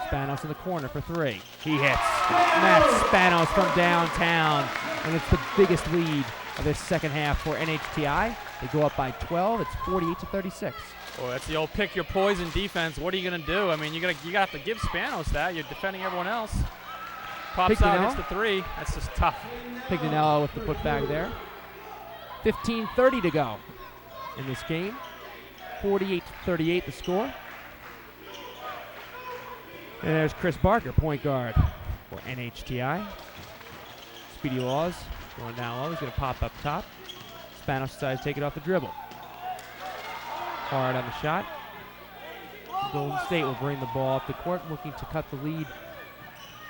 Spanos in the corner for three. He hits. Matt Spanos from downtown. And it's the biggest lead of this second half for NHTI. They go up by 12. It's 48-36. Oh, that's the old pick your poison defense. What are you going to do? I mean, you got to give Spanos that. You're defending everyone else. Pops out, hits the three. That's just tough. Pignanello with the putback there. 15:30 to go in this game. 48-38 the score. And there's Chris Barker, point guard for NHTI. Speedy Laws going down low. He's going to pop up top. Spanos decides to take it off the dribble. Hard on the shot. Golden State will bring the ball up the court, looking to cut the lead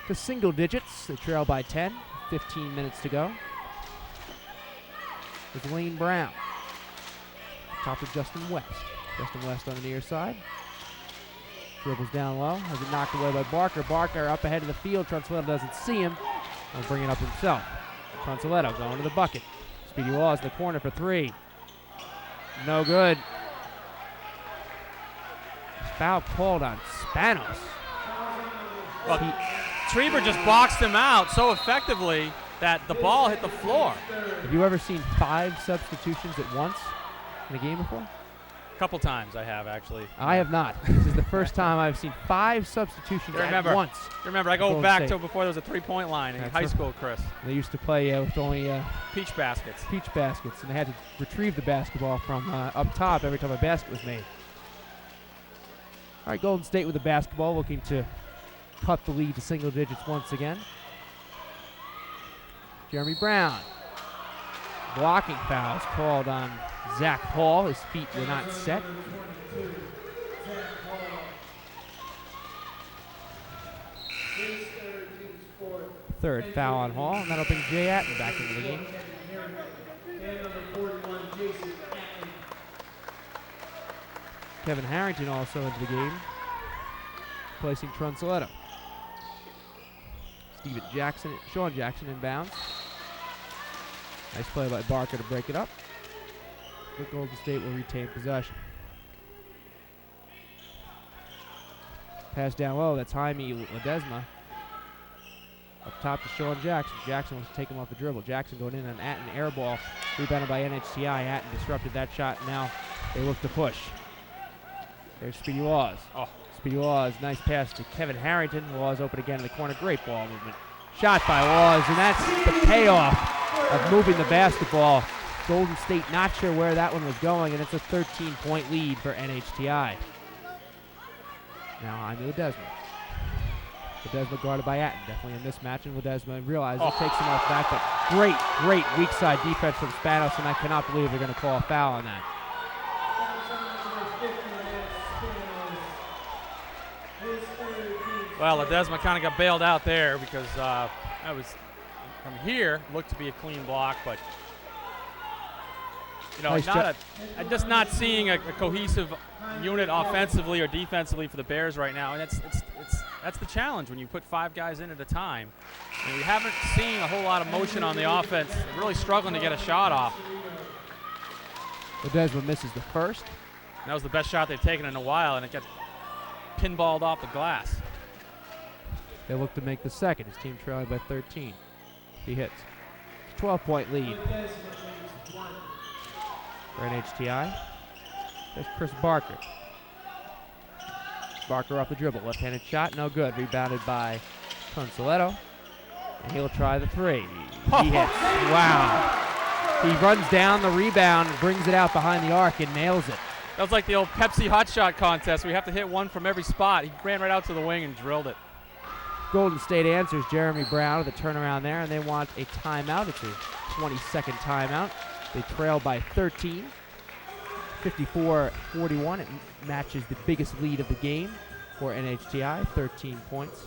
to single digits. They trail by 10. 15 minutes to go. There's Wayne Brown. Top of Justin West. Justin West on the near side. Dribbles down low. Has it knocked away by Barker. Barker up ahead of the field. Tronsoletto doesn't see him. He'll bring it up himself. Tronsoletto going to the bucket. Speedy Laws in the corner for three. No good. Foul called on Spanos. Well, Treber just boxed him out so effectively that the ball hit the floor. Have you ever seen 5 substitutions at once in a game before? A couple times I have, actually. I have not. This is the first time I've seen 5 substitutions at once. Remember, I go Golden back State. to before there was a three-point line in That's high right. school, Chris. They used to play with only Peach baskets. peach baskets, and they had to retrieve the basketball from up top every time a basket was made. All right, Golden State with the basketball, looking to cut the lead to single digits once again. Jeremy Brown. Blocking fouls called on Zach Hall. His feet were not set. Third foul on Hall, and that'll bring Jay Atten back into the game. Kevin Harrington also into the game, placing Trunzoletto. Sean Jackson inbounds. Nice play by Barker to break it up. But Golden State will retain possession. Pass down low, that's Jaime Ledesma. Up top to Sean Jackson. Jackson wants to take him off the dribble. Jackson going in on Atten, air ball. Rebounded by NHTI. Atten disrupted that shot. Now they look to push. There's Speedy Laws. Oh. Speedy Laws, nice pass to Kevin Harrington. Laws open again in the corner. Great ball movement. Shot by Laws, and that's the payoff of moving the basketball. Golden State not sure where that one was going, and it's a 13-point lead for NHTI. Now Jaime Ledesma. Ledesma guarded by Atten. Definitely a mismatch, and Ledesma realizes it, takes him off back, but great weak side defense from Spanos, and I cannot believe they're going to call a foul on that. Well, Ledesma kind of got bailed out there because that was, from here, looked to be a clean block, but Nice I'm just not seeing a cohesive unit offensively or defensively for the Bears right now, and that's the challenge when you put 5 guys in at a time. And we haven't seen a whole lot of motion on the offense. They're really struggling to get a shot off. Ledesma misses the first. And that was the best shot they've taken in a while, and it got pinballed off the glass. They look to make the second. His team trailing by 13. He hits. 12-point lead for NHTI. There's Chris Barker. Barker off the dribble. Left-handed shot, no good. Rebounded by Consoletto. And he'll try the 3. He hits. Wow. He runs down the rebound and brings it out behind the arc and nails it. That was like the old Pepsi hot shot contest. We have to hit one from every spot. He ran right out to the wing and drilled it. Golden State answers Jeremy Brown with a turnaround there, and they want a timeout. It's a 20-second timeout. They trail by 13, 54-41. It matches the biggest lead of the game for NHTI, 13 points.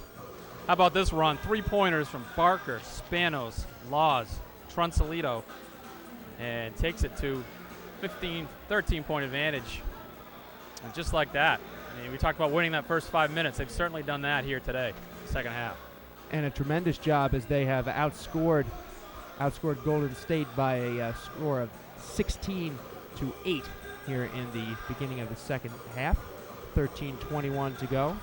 How about this run? 3-pointers from Barker, Spanos, Laws, Trunzoletto, and takes it to 13-point advantage. And just like that, I mean, we talked about winning that first 5 minutes. They've certainly done that here today, second half. And a tremendous job as they have outscored Golden State by a score of 16-8 here in the beginning of the second half. 13:21 to go.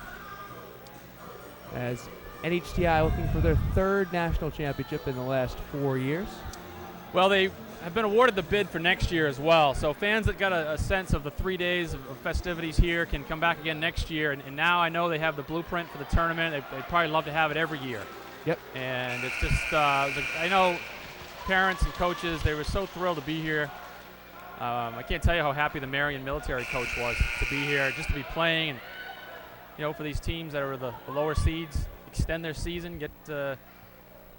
As NHTI looking for their 3rd national championship in the last 4 years. Well, they have been awarded the bid for next year as well. So fans that got a sense of the 3 days of festivities here can come back again next year. And now I know they have the blueprint for the tournament. They'd probably love to have it every year. Yep. And it's just, I know parents and coaches, they were so thrilled to be here. I can't tell you how happy the Marion military coach was to be here, just to be playing. And, for these teams that are the lower seeds, extend their season,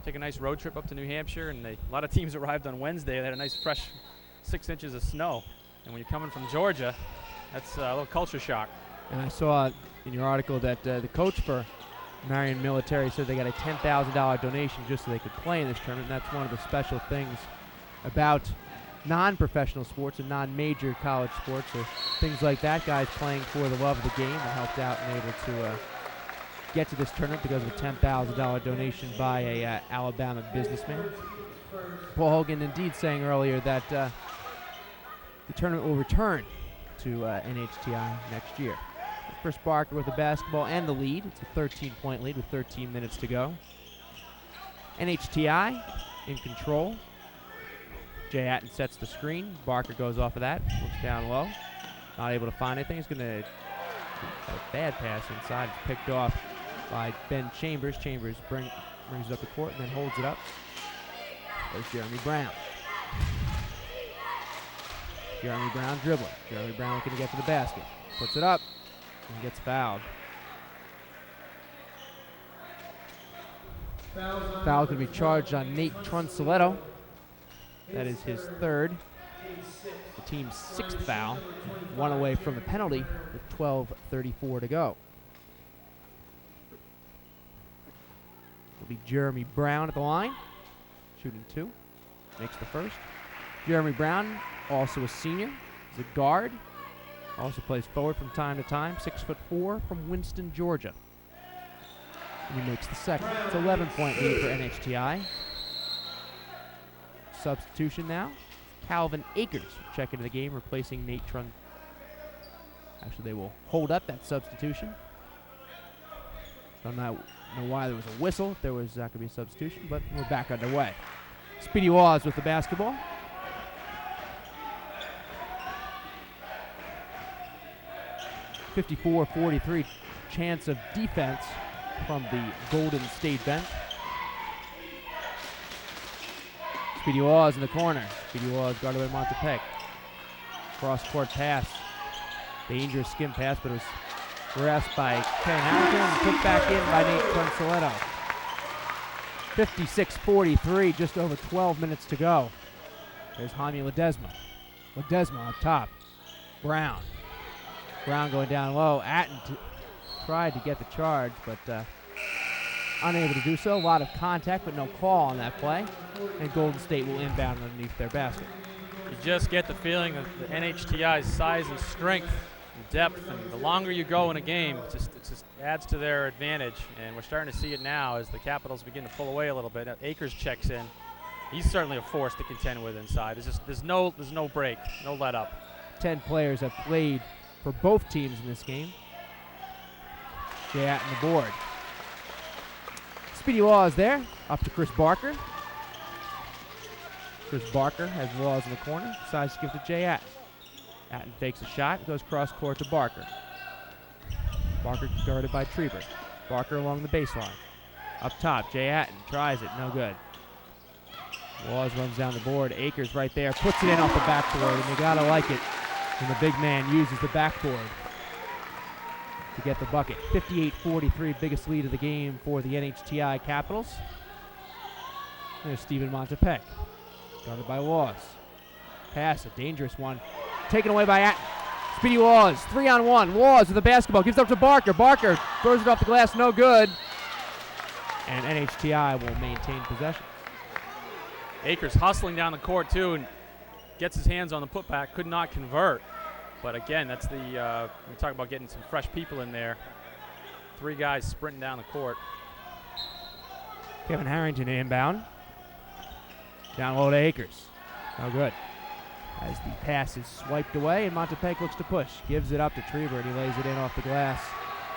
take a nice road trip up to New Hampshire. And a lot of teams arrived on Wednesday. They had a nice fresh 6 inches of snow. And when you're coming from Georgia, that's a little culture shock. And I saw in your article that the coach for Marion Military said they got a $10,000 donation just so they could play in this tournament. And that's one of the special things about non-professional sports and non-major college sports, or things like that. Guys playing for the love of the game and helped out and able to get to this tournament because of a $10,000 donation by a Alabama businessman. Paul Hogan indeed saying earlier that the tournament will return to NHTI next year. Chris Barker with the basketball and the lead. It's a 13-point lead with 13 minutes to go. NHTI in control. Jay Atten sets the screen. Barker goes off of that, looks down low. Not able to find anything. He's going to a bad pass inside. It's picked off by Ben Chambers. Chambers brings it up the court and then holds it up. There's Jeremy Brown. Jeremy Brown dribbling. Jeremy Brown looking to get to the basket. Puts it up and gets fouled. Foul going to be charged on Nate Trunsoletto. That is his third. The team's sixth foul. One away from the penalty with 12:34 to go. It'll be Jeremy Brown at the line. Shooting 2. Makes the first. Jeremy Brown, also a senior. He's a guard. Also plays forward from time to time. 6'4" from Winston, Georgia. And he makes the second. It's an 11-point lead for NHTI. Substitution now. Calvin Akers check into the game, replacing Nate Trun. Actually, they will hold up that substitution. Don't know why there was a whistle if there was going to be a substitution, but we're back underway. Speedy Waz with the basketball. .44-43 chance of defense from the Golden State bench. Speedy Waz in the corner. Speedy Waz guarded by Montepec. Cross-court pass. Dangerous skim pass, but it was grasped by Ken Harrington and put back in by Nate Trunsoletto. 56-43, just over 12 minutes to go. There's Jaime Ledesma. Ledesma up top. Brown. Brown going down low. Atten tried to get the charge, but unable to do so. A lot of contact, but no call on that play. And Golden State will inbound underneath their basket. You just get the feeling of the NHTI's size and strength and depth, and the longer you go in a game, it just adds to their advantage. And we're starting to see it now as the Capitals begin to pull away a little bit. Akers checks in. He's certainly a force to contend with inside. There's no break, no let up. 10 players have played for both teams in this game. Jay Atten the board. Speedy Waz there, up to Chris Barker. Chris Barker has Waz in the corner, decides to give to Jay Atten. Atten fakes a shot, goes cross court to Barker. Barker guarded by Trieber. Barker along the baseline. Up top, Jay Atten tries it, no good. Waz runs down the board, Akers right there, puts it in off the backboard, and you gotta like it when the big man uses the backboard to get the bucket. 58-43, biggest lead of the game for the NHTI Capitals. There's Stephen Montepec, guarded by Waz. Pass, a dangerous one, taken away by Atten. Speedy Waz, 3-on-1. Waz with the basketball, gives it up to Barker. Barker throws it off the glass, no good. And NHTI will maintain possession. Akers hustling down the court too and gets his hands on the putback, could not convert. But again, that's the, we talk about getting some fresh people in there. 3 guys sprinting down the court. Kevin Harrington inbound. Down low to Akers. No good. As the pass is swiped away, and Montepec looks to push. Gives it up to Trieber, and he lays it in off the glass.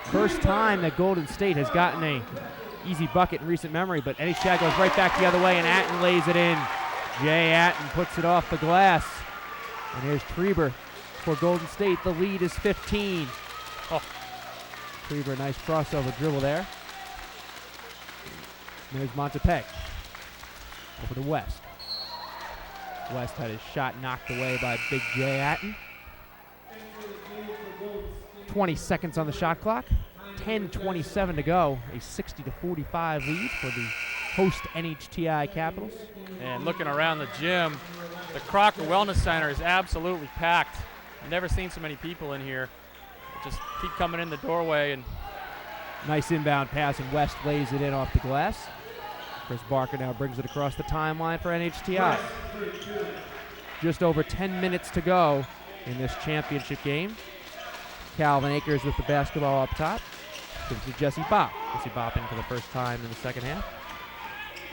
First time that Golden State has gotten a easy bucket in recent memory, but NHTI goes right back the other way, and Atten lays it in. Jay Atten puts it off the glass. And here's Trieber for Golden State. The lead is 15. Oh. Trieber, nice crossover dribble there. And there's Montepec. Over to West. West had his shot knocked away by Big Jay Atten. 20 seconds on the shot clock. 10:27 to go. A 60-45 lead for the host NHTI Capitals. And looking around the gym, the Crocker Wellness Center is absolutely packed. I've never seen so many people in here. Just keep coming in the doorway. And nice inbound pass, and West lays it in off the glass. Chris Barker now brings it across the timeline for NHTI. Just over 10 minutes to go in this championship game. Calvin Akers with the basketball up top. Gives to Jesse Bopp. Jesse Bopp in for the first time in the second half.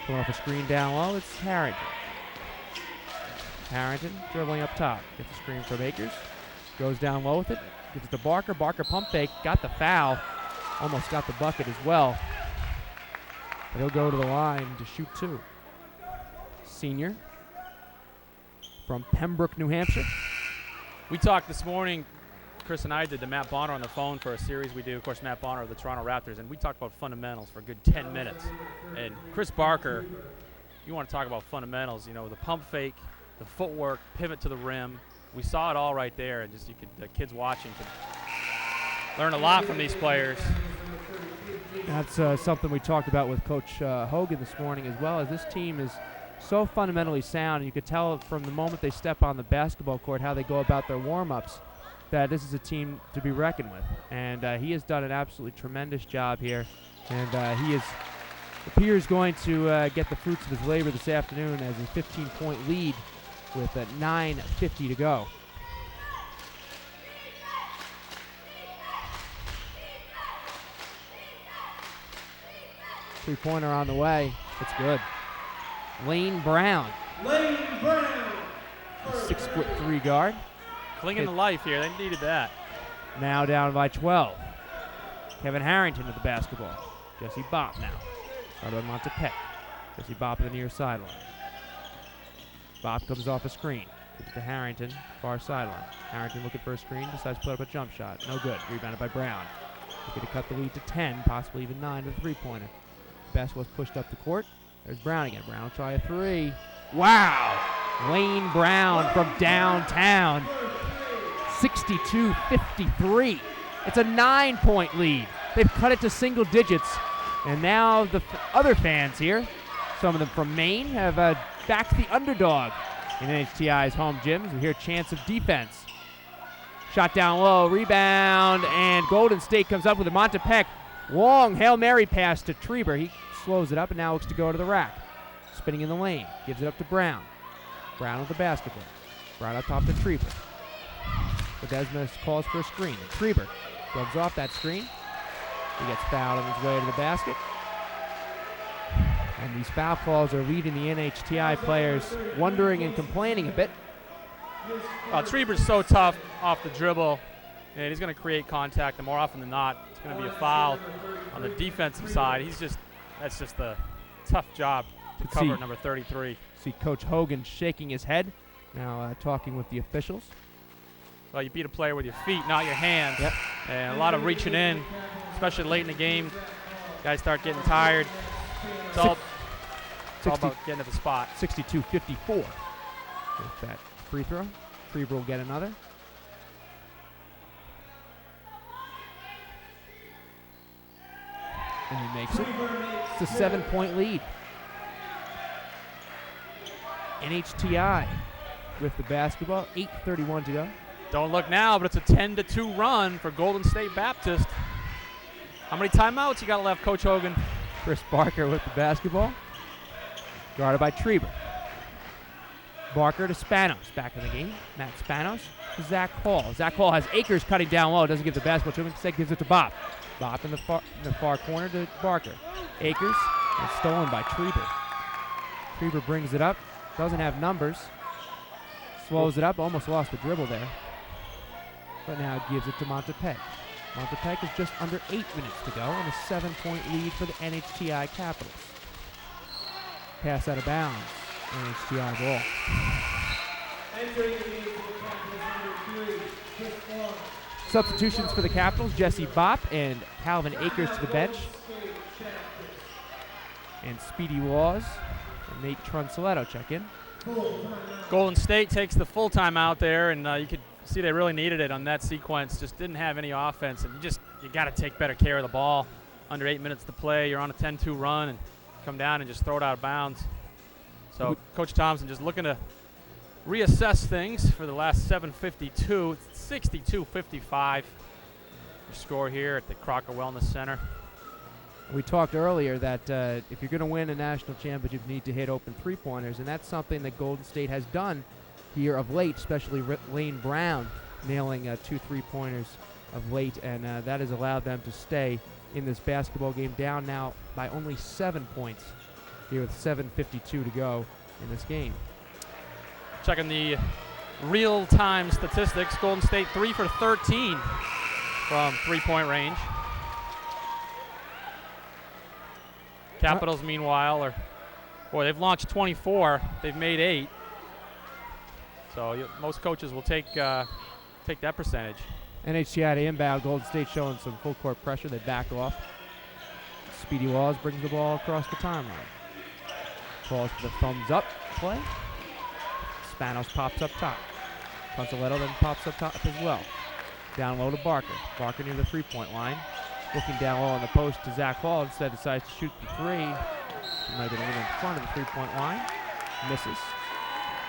Going off a screen down low, it's Harrington. Harrington dribbling up top. Gets a screen from Akers. Goes down low with it. Gives it to Barker. Barker pump fake. Got the foul. Almost got the bucket as well. But he'll go to the line to shoot 2. Senior from Pembroke, New Hampshire. we talked this morning Chris and I did to Matt Bonner on the phone for a series we do. Of course, Matt Bonner of the Toronto Raptors, and we talked about fundamentals for a good 10 minutes. And Chris Barker, you want to talk about fundamentals, you know, the pump fake, the footwork, pivot to the rim. We saw it all right there, and just the kids watching can learn a lot from these players. That's something we talked about with Coach Hogan this morning as well, as this team is so fundamentally sound. And you could tell from the moment they step on the basketball court how they go about their warm-ups that this is a team to be reckoned with. And he has done an absolutely tremendous job here. And he appears going to get the fruits of his labor this afternoon as a 15-point lead with 9:50 to go. Three-pointer on the way. It's good. Lane Brown. 6'3" guard. Clinging to life here. They needed that. Now down by 12. Kevin Harrington with the basketball. Jesse Bopp now. Started on Montepec. Jesse Bopp at the near sideline. Bopp comes off a screen. Gives it to Harrington, far sideline. Harrington looking for a screen, decides to put up a jump shot. No good. Rebounded by Brown. Looking to cut the lead to 10, possibly even 9 with a three-pointer. Basketball's pushed up the court. There's Brown again. Brown will try a three. Wow! Lane Brown from downtown. 62-53. It's a 9-point lead. They've cut it to single digits. And now the other fans here, some of them from Maine, have backed the underdog in NHTI's home gyms. We hear chants of defense. Shot down low, rebound, and Golden State comes up with a Montepec. Long Hail Mary pass to Trieber. He slows it up and now looks to go to the rack. Spinning in the lane. Gives it up to Brown. Brown with the basketball. Brown up top to Trieber. Ledesma calls for a screen. And Trieber gloves off that screen. He gets fouled on his way to the basket. And these foul calls are leading the NHTI players wondering and complaining a bit. Trieber's so tough off the dribble, and he's going to create contact, and more often than not, it's going to be a foul on the defensive side. That's just a tough job to cover number 33. See Coach Hogan shaking his head, now talking with the officials. Well, you beat a player with your feet, not your hands. Yep. And a lot of reaching in, especially late in the game. Guys start getting tired. It's all about getting to the spot. 62-54 with that free throw. Trieber will get another. And he makes it. It's a 7-point lead. NHTI with the basketball. 8:31 to go. Don't look now, but it's a 10-2 run for Golden State Baptist. How many timeouts you got left, Coach Hogan? Chris Barker with the basketball. Guarded by Trieber. Barker to Spanos. Back in the game. Matt Spanos to Zach Hall. Zach Hall has Akers cutting down low. Doesn't give the basketball to him. Instead gives it to Bopp. Bopp in the far corner to Barker. Akers is stolen by Trieber. Trieber brings it up. Doesn't have numbers. Slows it up. Almost lost the dribble there. But now gives it to Montepec. Montepec is just under 8 minutes to go and a 7-point lead for the NHTI Capitals. Pass out of bounds. NHTI ball. Substitutions for the Capitals. Jesse Bopp and Calvin Akers to the bench. And Speedy Laws and Nate Trunsoletto check in. Golden State takes the full time out there, and you could see they really needed it on that sequence. Just didn't have any offense, and you got to take better care of the ball. Under 8 minutes to play, you're on a 10-2 run, and come down and just throw it out of bounds. So Coach Thompson just looking to reassess things for the last 7:52. 62-55. Score here at the Crocker Wellness Center. We talked earlier that if you're going to win a national championship, you need to hit open three-pointers, and that's something that Golden State has done here of late, especially Lane Brown nailing 2 3-pointers of late, and that has allowed them to stay in this basketball game, down now by only 7 points here with 7:52 to go in this game. Checking the real-time statistics, Golden State 3 for 13 from three-point range. Capitals, meanwhile, they've launched 24. They've made 8. So most coaches will take that percentage. NHTI to inbound. Golden State showing some full court pressure. They back off. Speedy Laws brings the ball across the timeline. Calls for the thumbs up play. Spanos pops up top. Consoletto then pops up top as well. Down low to Barker. Barker near the 3-point line. Looking down low on the post to Zach Hall. Instead decides to shoot the three. He might have been a little in front of the 3-point line. Misses.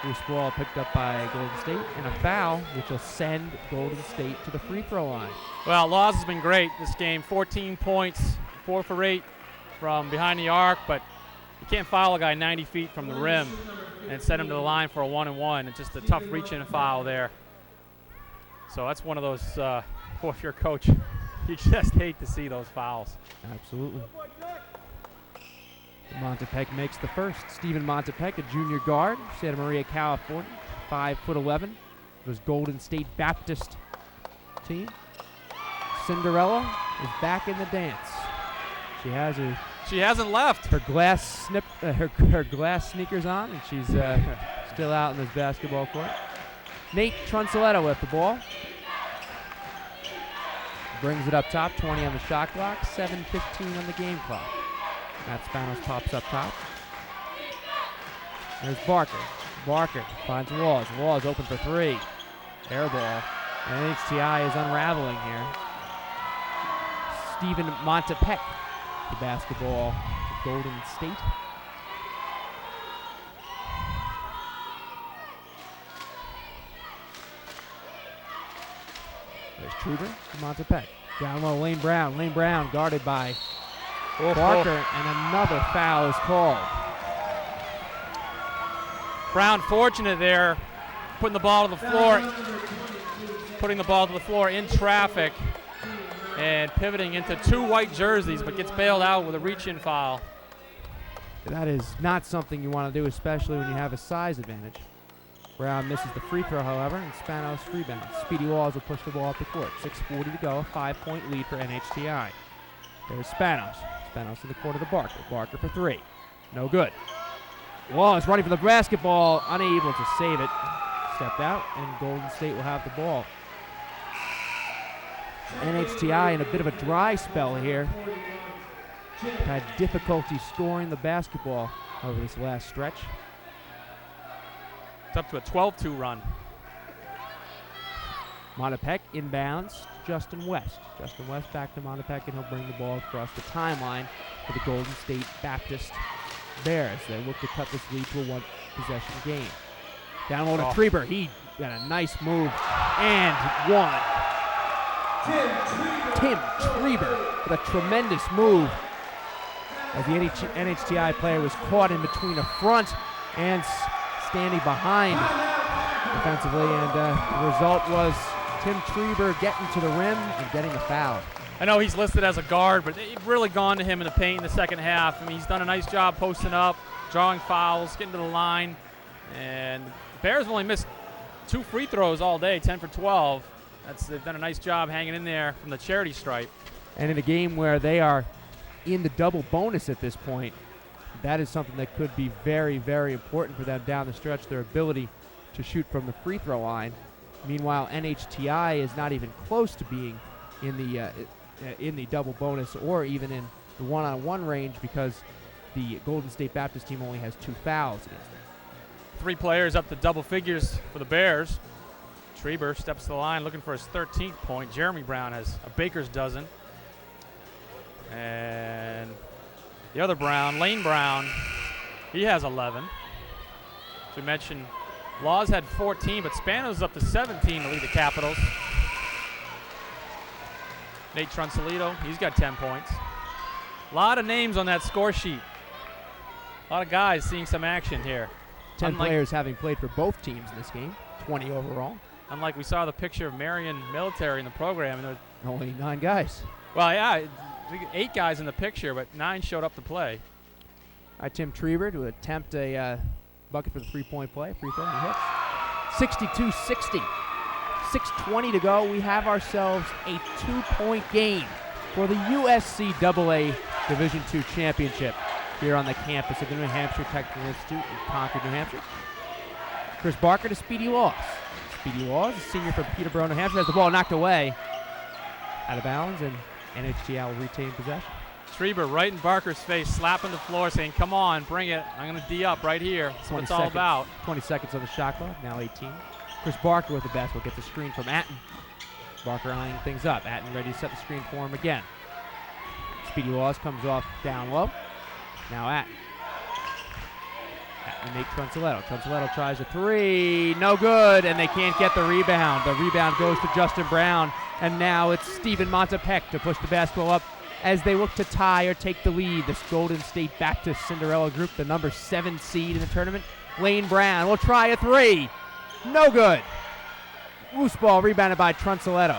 Loose ball picked up by Golden State. And a foul, which will send Golden State to the free throw line. Well, Laws has been great this game. 14 points, 4 for 8 from behind the arc, but you can't foul a guy 90 feet from the rim and send him to the line for a 1-and-1. It's just a tough reach-in foul there. So that's one of those, if you're a coach, you just hate to see those fouls. Absolutely. Montepec makes the first. Stephen Montepec, a junior guard, Santa Maria, California, 5'11". It was Golden State Baptist team. Cinderella is back in the dance. She has her. She hasn't left. Her her glass sneakers on, and she's still out in this basketball court. Nate Trunsoletto with the ball. Brings it up top, 20 on the shot clock, 7:15 on the game clock. Matt Spanos pops up top. There's Barker. Barker finds Laws. Laws open for three. Air ball. And NHTI is unraveling here. Stephen Montepec, the basketball to Golden State. There's Truber to Montepec. Down low, Lane Brown. Lane Brown guarded by Barker, and another foul is called. Brown fortunate there, putting the ball to the floor in traffic and pivoting into two white jerseys, but gets bailed out with a reach-in foul. That is not something you want to do, especially when you have a size advantage. Brown misses the free throw, however, and Spanos rebounds. Speedy Laws will push the ball up the court. 6:40 to go, a 5-point lead for NHTI. There's Spanos. Spanos in the court of the Barker. Barker for three. No good. Laws running for the basketball, unable to save it. Stepped out, and Golden State will have the ball. NHTI in a bit of a dry spell here. Had difficulty scoring the basketball over this last stretch. It's up to a 12-2 run. Montepec inbounds to Justin West. Justin West back to Montepec, and he'll bring the ball across the timeline for the Golden State Baptist Bears. They look to cut this lead to a one-possession game. Down low to Treber. He got a nice move and one. Tim Treber with a tremendous move as the NHTI player was caught in between a front and standing behind defensively, and the result was Tim Treber getting to the rim and getting a foul. I know he's listed as a guard, but they've really gone to him in the paint in the second half. I mean, he's done a nice job posting up, drawing fouls, getting to the line, and the Bears have only missed 2 free throws all day, 10 for 12. They've done a nice job hanging in there from the charity stripe. And in a game where they are in the double bonus at this point, that is something that could be very, very important for them down the stretch, their ability to shoot from the free throw line. Meanwhile, NHTI is not even close to being in the double bonus or even in the one-on-one range because the Golden State Baptist team only has 2 fouls against them. 3 players up to double figures for the Bears. Treber steps to the line looking for his 13th point. Jeremy Brown has a baker's dozen. And the other Brown, Lane Brown, he has 11. As we mentioned, Laws had 14, but Spanos up to 17 to lead the Capitals. Nate Trunsoletto, he's got 10 points. A lot of names on that score sheet. A lot of guys seeing some action here. 10 players having played for both teams in this game, 20 overall. Unlike we saw the picture of Marion Military in the program. And only 9 guys. Well, yeah, 8 guys in the picture, but 9 showed up to play. Tim Treber to attempt a bucket for the 3-point play. Free throw, and he hits. 62-60. 6:20 to go. We have ourselves a 2-point game for the USCAA Division II Championship here on the campus of the New Hampshire Technical Institute in Concord, New Hampshire. Chris Barker to Speedy Laws. Speedy Walls, a senior from Peterborough, New Hampshire, has the ball knocked away. Out of bounds, and NHTI will retain possession. Treber right in Barker's face, slapping the floor, saying, come on, bring it. I'm going to D up right here. That's what it's all about. 20 seconds on the shot clock, now 18. Chris Barker with the basketball gets a screen from Atten. Barker eyeing things up. Atten ready to set the screen for him again. Speedy Walls comes off down low. Now Atten. Atten and Nate Trunzoletto. Trunzoletto tries a three. No good, and they can't get the rebound. The rebound goes to Justin Brown, and now it's Stephen Montepec to push the basketball up as they look to tie or take the lead. This Golden State Baptist Cinderella group, the number 7 seed in the tournament. Lane Brown will try a three. No good. Loose ball rebounded by Trunzoletto.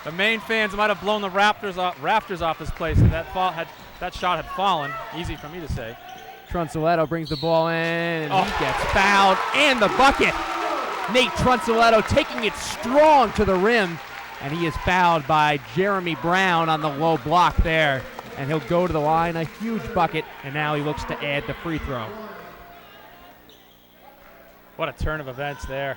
The Maine fans might have blown the rafters off this place if that shot had fallen. Easy for me to say. Trunzoletto brings the ball in, and he gets fouled, and the bucket. Nate Trunzoletto taking it strong to the rim, and he is fouled by Jeremy Brown on the low block there, and he'll go to the line, a huge bucket, and now he looks to add the free throw. What a turn of events there.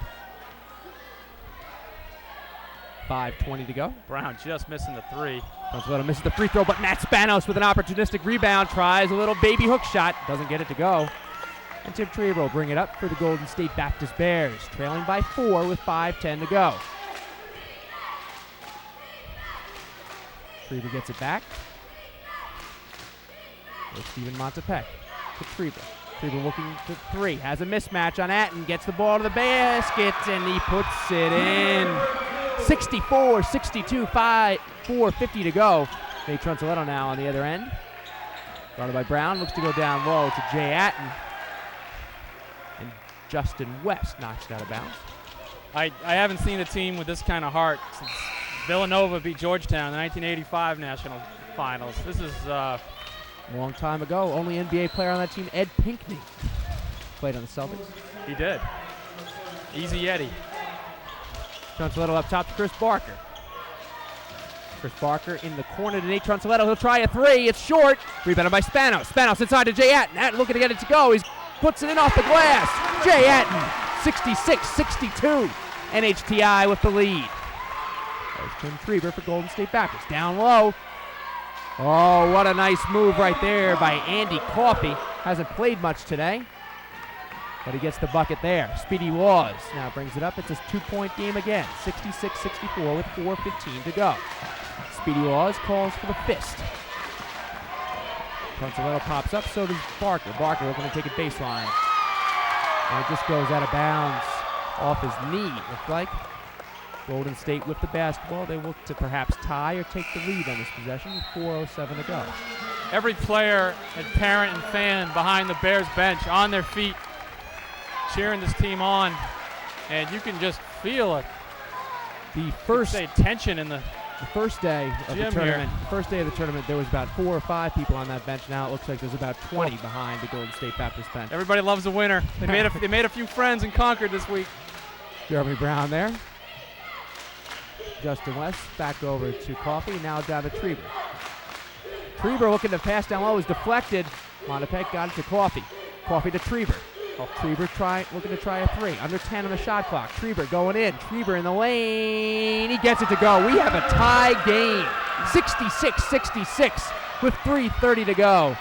5:20 to go. Brown just missing the three. Trunzoletto misses the free throw, but Matt Spanos with an opportunistic rebound tries a little baby hook shot, doesn't get it to go. And Tim Treber will bring it up for the Golden State Baptist Bears, trailing by 4 with 5:10 to go. Treber gets it back. There's Stephen Montepec to Treber. Treber looking to three, has a mismatch on Atten, gets the ball to the basket, and he puts it in. 64-62, 4:50 to go. Nate Trunzoletto now on the other end. Guarded by Brown, looks to go down low to Jay Atten. And Justin West knocks it out of bounds. I haven't seen a team with this kind of heart since Villanova beat Georgetown in the 1985 National Finals. This is a long time ago. Only NBA player on that team, Ed Pinckney, played on the Celtics. He did. Easy Eddie. Trunzoletto up top to Chris Barker. Chris Barker in the corner to Nate Trunzoletto. He'll try a three. It's short. Rebounded by Spanos. Spanos inside to Jay Atten. Atten looking to get it to go. He puts it in off the glass. Jay Atten, 66-62. NHTI with the lead. There's Tim Treber for Golden State Baptist. Down low. Oh, what a nice move right there by Andy Coffey. Hasn't played much today, but he gets the bucket there. Speedy Walls now brings it up. It's a 2-point game again. 66-64 with 4:15 to go. Speedy Walls calls for the fist. Trunzoletto pops up, so does Barker. Barker looking to take it baseline. And it just goes out of bounds off his knee, it looked like. Golden State with the basketball. They look to perhaps tie or take the lead on this possession with 4:07 to go. Every player and parent and fan behind the Bears bench on their feet, cheering this team on, and you can just feel it. The first tension in the first day of the tournament. Here. The first day of the tournament, there was about 4 or 5 people on that bench. Now it looks like there's about 20 behind the Golden State Baptist bench. Everybody loves a winner. They made a few friends in Concord this week. Jeremy Brown there. Justin West back over to Coffey. Now down to Treber. Treber looking to pass down low is deflected. Montepec got it to Coffey. Coffey to Treber. Treber looking to try a three. Under 10 on the shot clock. Treber going in. Treber in the lane. He gets it to go. We have a tie game. 66-66 with 3:30 to go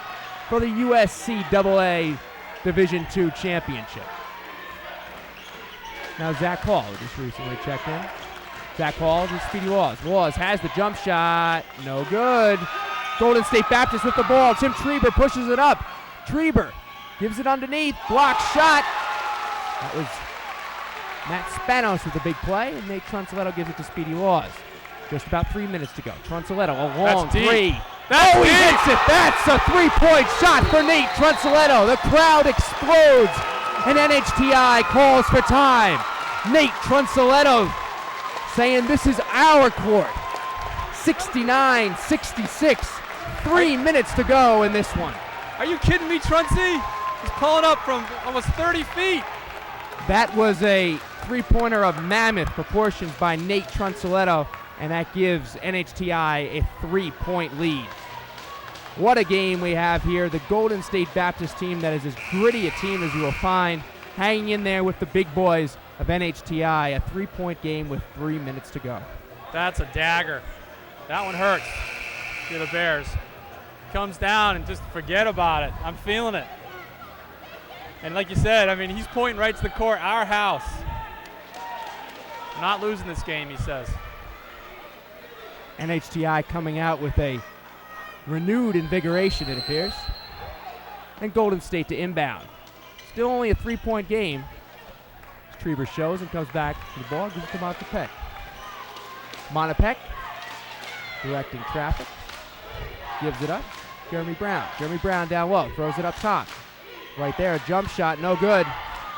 for the USCAA Division II Championship. Now Zach Hall, who just recently checked in. Zach Hall to Speedy Walls. Walls has the jump shot. No good. Golden State Baptist with the ball. Tim Treber pushes it up. Treber gives it underneath. Block shot. That was Matt Spanos with the big play, and Nate Trunzoletto gives it to Speedy Walls. Just about 3 minutes to go. Trunzoletto, a long three. He hits it. That's a 3-point shot for Nate Trunzoletto. The crowd explodes, and NHTI calls for time. Nate Trunzoletto saying this is our court. 69-66. 3 minutes to go in this one. Are you kidding me, Trunzy? He's pulling up from almost 30 feet. That was a three-pointer of mammoth proportions by Nate Trunzoletto, and that gives NHTI a 3-point lead. What a game we have here. The Golden State Baptist team that is as gritty a team as you will find, hanging in there with the big boys. of NHTI, a 3-point game with 3 minutes to go. That's a dagger. That one hurts to the Bears. Comes down and just forget about it. I'm feeling it. And like you said, I mean, he's pointing right to the court, our house. Not losing this game, he says. NHTI coming out with a renewed invigoration, it appears. And Golden State to inbound. Still only a 3-point game. Treber shows and comes back to the ball, gives it to Montepec. Montepec directing traffic. Gives it up. Jeremy Brown. Jeremy Brown down low. Throws it up top. Right there, a jump shot, no good.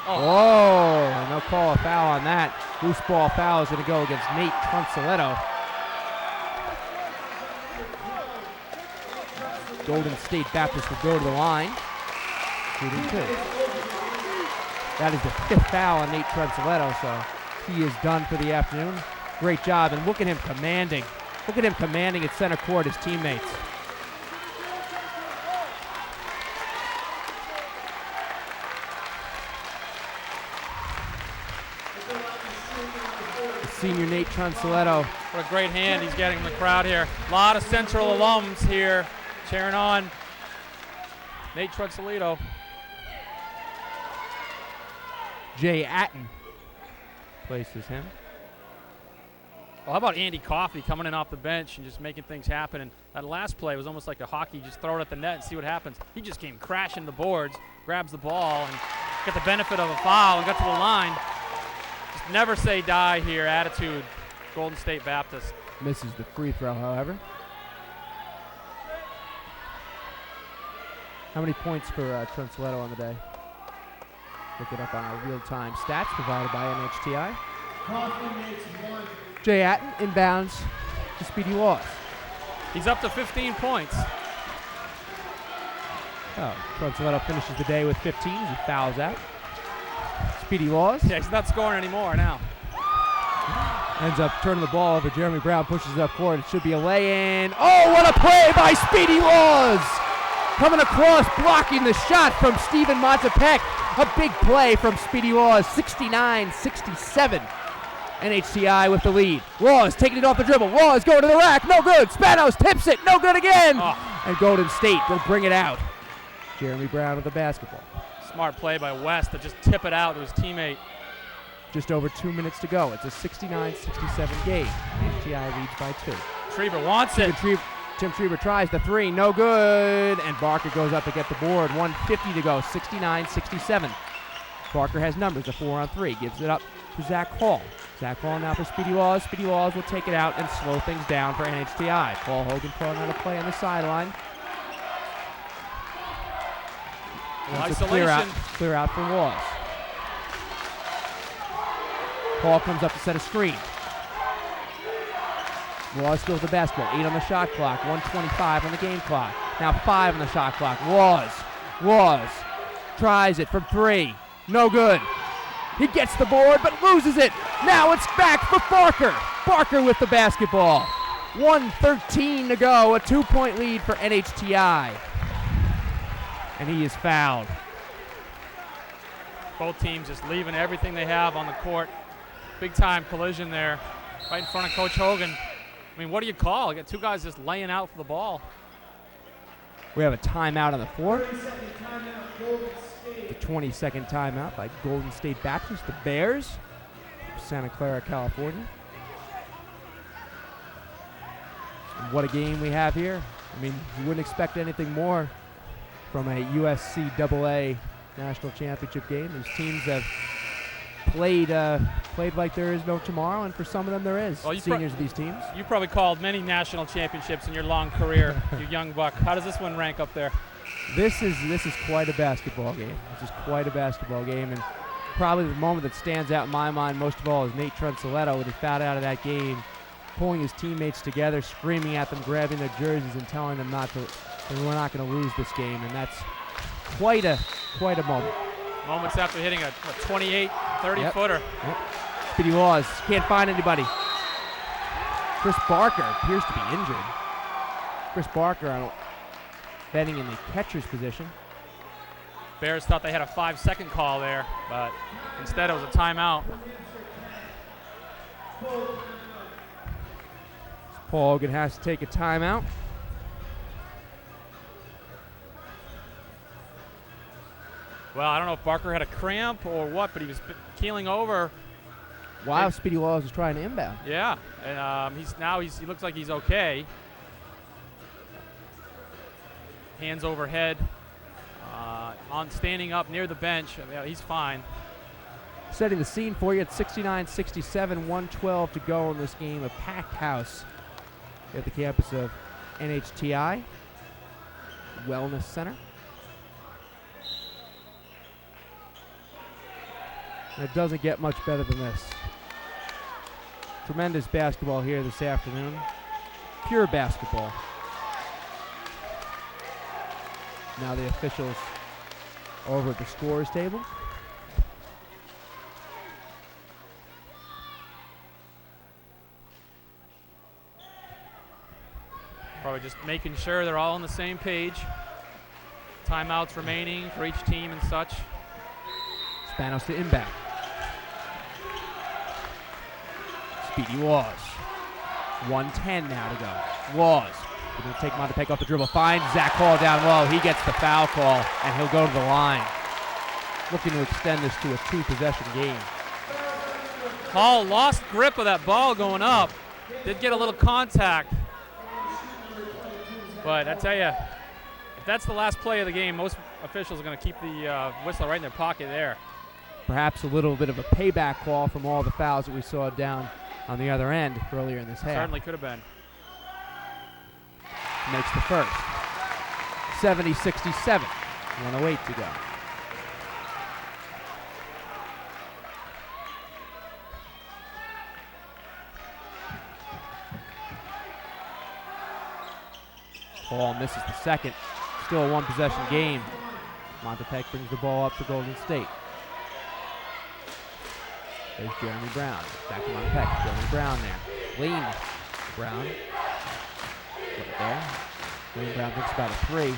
Oh, no call a foul on that. Loose ball foul is going to go against Nate Tronsoletto. Golden State Baptist will go to the line. Shooting 2. That is the 5th foul on Nate Tronsoletto, so he is done for the afternoon. Great job, and look at him commanding. Look at him commanding at center court his teammates. Senior Nate Tronsoletto. What a great hand he's getting from the crowd here. A lot of Central alums here cheering on Nate Tronsoletto. Jay Atten places him. Well, how about Andy Coffey coming in off the bench and just making things happen? And that last play was almost like a hockey, just throw it at the net and see what happens. He just came crashing the boards, grabs the ball, and got the benefit of a foul and got to the line. Just never say die here attitude, Golden State Baptist. Misses the free throw, however. How many points for Tronsoletto on the day? Look it up on our real-time stats provided by NHTI. Jay Atten inbounds to Speedy Laws. He's up to 15 points. Oh, Tronsoletto finishes the day with 15 as he fouls out. Speedy Laws. Yeah, he's not scoring anymore now. Ends up turning the ball over. Jeremy Brown pushes it up court. It should be a lay-in. Oh, what a play by Speedy Laws! Coming across, blocking the shot from Stephen Montepec. A big play from Speedy Laws, 69-67. NHTI with the lead. Laws taking it off the dribble. Laws going to the rack. No good. Spanos tips it. No good again. Oh. And Golden State will bring it out. Jeremy Brown with the basketball. Smart play by West to just tip it out to his teammate. Just over 2 minutes to go. It's a 69-67 game. NHTI leads by 2. Treber wants it. Tim Treber tries the 3. No good. And Barker goes up to get the board. 1:50 to go. 69-67. Barker has numbers. A 4-on-3. Gives it up to Zach Hall. Zach Hall now for Speedy Laws. Speedy Laws will take it out and slow things down for NHTI. Paul Hogan pulling out a play on the sideline. Isolation. Clear out for Laws. Paul comes up to set a screen. Laws steals the basketball. 8 on the shot clock. 1:25 on the game clock. Now 5 on the shot clock. Laws tries it from 3. No good. He gets the board but loses it. Now it's back for Barker. Barker with the basketball. 1:13 to go. A 2-point lead for NHTI. And he is fouled. Both teams just leaving everything they have on the court. Big time collision there right in front of Coach Hogan. I mean, what do you call? You got 2 guys just laying out for the ball. We have a timeout on the floor. The 22nd timeout by Golden State Baptist, the Bears, Santa Clara, California. And what a game we have here. I mean, you wouldn't expect anything more from a USCAA national championship game. These teams have played like there is no tomorrow, and for some of them there is. Well, seniors of these teams. You probably called many national championships in your long career, you young buck. How does this one rank up there? This is quite a basketball game. This is quite a basketball game, and probably the moment that stands out in my mind most of all is Nate Tronsoletto when he fouled out of that game, pulling his teammates together, screaming at them, grabbing their jerseys, and telling them we're not going to lose this game, and that's quite a moment. Moments after hitting a 28, 30-footer. Yep. Speedy Laws can't find anybody. Chris Barker appears to be injured. Chris Barker betting in the catcher's position. Bears thought they had a 5-second call there, but instead it was a timeout. Paul Hogan has to take a timeout. Well, I don't know if Barker had a cramp or what, but he was keeling over. Wow, Speedy Laws is trying to inbound. Yeah, and he looks like he's okay. Hands overhead, standing up near the bench. He's fine. Setting the scene for you at 69-67, 112 to go in this game. A packed house at the campus of NHTI Wellness Center. And it doesn't get much better than this. Tremendous basketball here this afternoon. Pure basketball. Now the officials over at the scorers table. Probably just making sure they're all on the same page. Timeouts remaining for each team and such. Spanos to inbound. Speedy Laws. 1:10 now to go. Laws. He's going to take Montepec off the dribble. Finds Zach Hall down low. He gets the foul call, and he'll go to the line. Looking to extend this to a 2-possession game. Hall lost grip of that ball going up. Did get a little contact. But I tell you, if that's the last play of the game, most officials are going to keep the whistle right in their pocket there. Perhaps a little bit of a payback call from all the fouls that we saw down on the other end earlier in this half. Certainly could have been. Makes the first. 70-67. 1:08 to go. Paul misses the second. Still a 1-possession game. Montepec brings the ball up for Golden State. There's Jeremy Brown. Back to Montepec. Jeremy Brown there. Lean. Brown. Right there. Jeremy Brown thinks about a 3.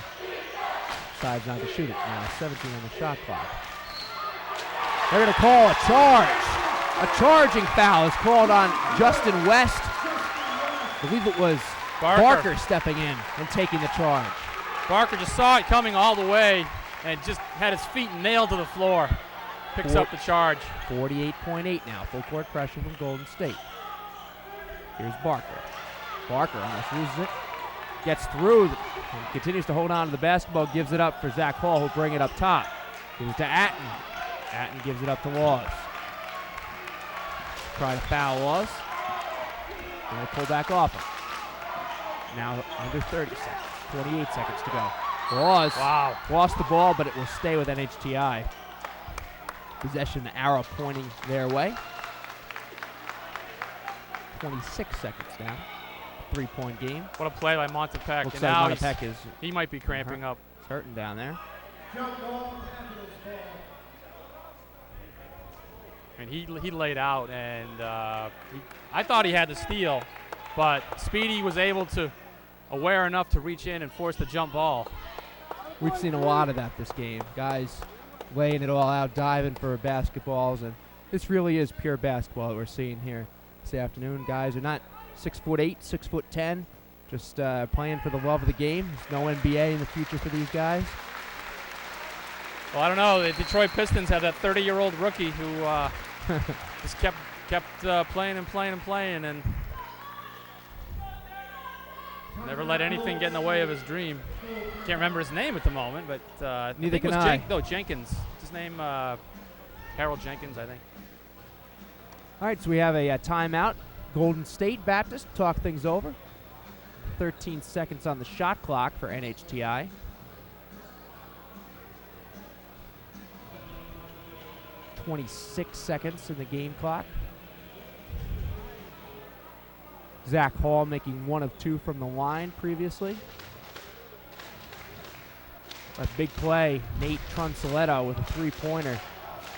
Decides not to shoot it. Now 17 on the shot clock. They're going to call a charge. A charging foul is called on Justin West. I believe it was Barker stepping in and taking the charge. Barker just saw it coming all the way and just had his feet nailed to the floor. Picks up the charge. 48.8 now. Full court pressure from Golden State. Here's Barker. Barker almost loses it. Gets through. And continues to hold on to the basketball. Gives it up for Zach Hall, who'll bring it up top. Gives it to Atten. Atten gives it up to Laws. Try to foul Laws. And they pull back off him. Now under 30 seconds. 28 seconds to go. Laws lost the ball, but it will stay with NHTI. Possession arrow pointing their way. 26 seconds now. 3-point game. What a play by Montepec. Looks and like now Montepec he might be cramping up. It's hurting down there. And he laid out, and I thought he had the steal, but Speedy was able to aware enough to reach in and force the jump ball. We've seen a lot of that this game. Guys laying it all out, diving for basketballs, and this really is pure basketball that we're seeing here this afternoon. Guys are not 6'8", 6'10", just playing for the love of the game. There's no NBA in the future for these guys. Well, I don't know. The Detroit Pistons have that 30-year-old rookie who just kept playing and playing and playing, and never let anything get in the way of his dream. Can't remember his name at the moment, but neither can I. Jenkins. What's his name? Harold Jenkins, I think. All right, so we have a timeout. Golden State Baptist talk things over. 13 seconds on the shot clock for NHTI. .26 seconds in the game clock. Zach Hall making 1 of 2 from the line previously. A big play, Nate Trunsoletto with a 3-pointer.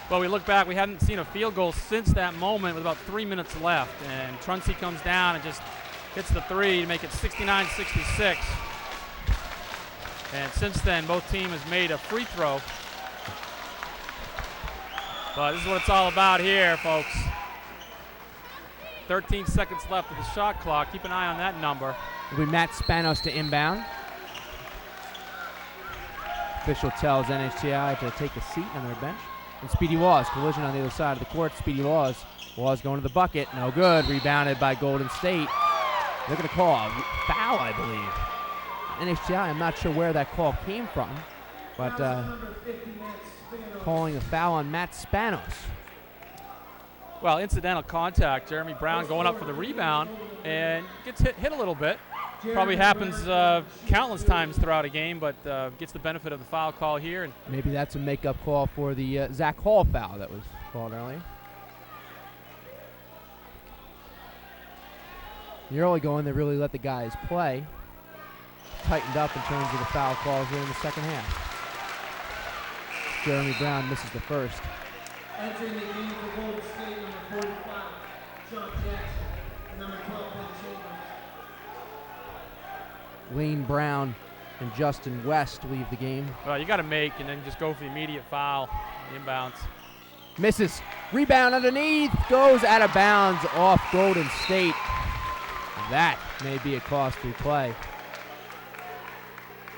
Well, we look back, we hadn't seen a field goal since that moment with about 3 minutes left. And Truncy comes down and just hits the 3 to make it 69-66. And since then, both teams has made a free throw. But this is what it's all about here, folks. 13 seconds left of the shot clock. Keep an eye on that number. It'll be Matt Spanos to inbound. Official tells NHTI to take a seat on their bench. And Speedy Laws, collision on the other side of the court. Speedy Laws going to the bucket. No good. Rebounded by Golden State. They're going to call a foul, I believe. NHTI, I'm not sure where that call came from, but calling a foul on Matt Spanos. Well, incidental contact. Jeremy Brown going up for the rebound and gets hit a little bit. Probably happens countless times throughout a game, but gets the benefit of the foul call here. And maybe that's a makeup call for the Zach Hall foul that was called earlier. The early going, they really let the guys play. Tightened up in terms of the foul calls here in the second half. Jeremy Brown misses the first. Entering the game for Golden State, number 45, John Jackson, number 12, Ben Chambers. Lane Brown and Justin West leave the game. Well, you got to make and then just go for the immediate foul, inbounds. Misses. Rebound underneath. Goes out of bounds off Golden State. That may be a costly play.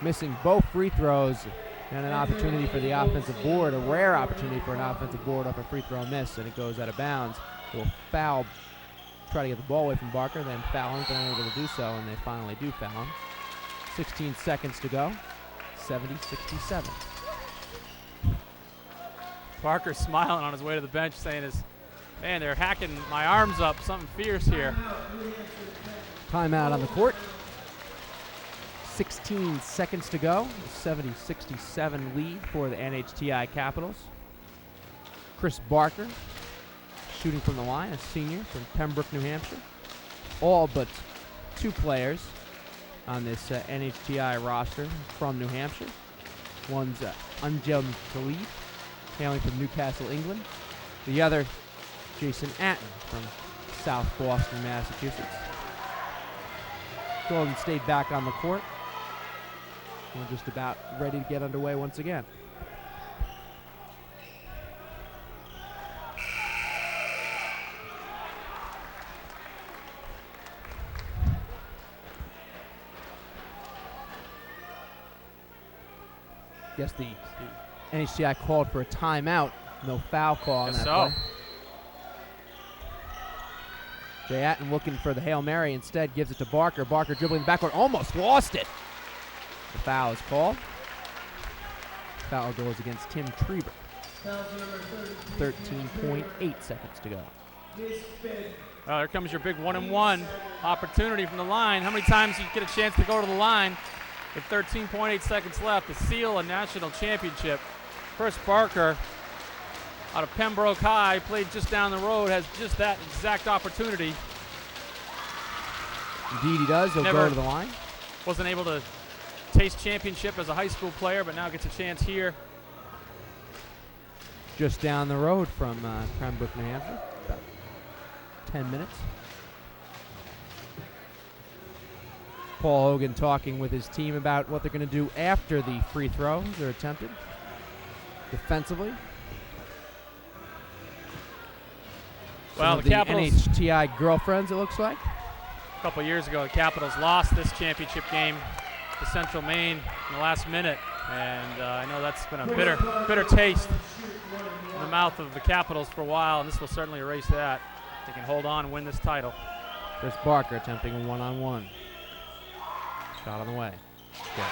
Missing both free throws and an opportunity for the offensive board, a rare opportunity for an offensive board off a free throw miss, and it goes out of bounds. They'll foul, try to get the ball away from Barker, then foul him, but unable to do so, and they finally do foul him. 16 seconds to go, 70-67. Barker smiling on his way to the bench saying, man, they're hacking my arms up, something fierce here. Timeout on the court. 16 seconds to go. 70-67 lead for the NHTI Capitals. Chris Barker shooting from the line, a senior from Pembroke, New Hampshire. All but two players on this NHTI roster from New Hampshire. One's Unjum Khalid, hailing from Newcastle, England. The other, Jason Atten from South Boston, Massachusetts. Golden State back on the court. We're just about ready to get underway once again. Guess the NHTI called for a timeout. No foul call on that play. Jay Atten looking for the Hail Mary, instead gives it to Barker. Barker dribbling the backcourt, almost lost it. The foul is called. Foul goes against Tim Treber. 13.8 seconds to go. Well, here comes your big 1-and-1 opportunity from the line. How many times you get a chance to go to the line with 13.8 seconds left to seal a national championship? Chris Barker out of Pembroke High, played just down the road, has just that exact opportunity. Indeed he does. He'll go to the line. Wasn't able to taste championship as a high school player, but now gets a chance here. Just down the road from Pembroke, New Hampshire. About 10 minutes. Paul Hogan talking with his team about what they're going to do after the free throws are attempted defensively. Well, the Capitals, NHTI girlfriends, it looks like. A couple years ago, the Capitals lost this championship game to Central Maine in the last minute, and I know that's been a bitter taste in the mouth of the Capitals for a while, and this will certainly erase that. They can hold on and win this title. Chris Barker attempting a one-on-one. Shot on the way. Good.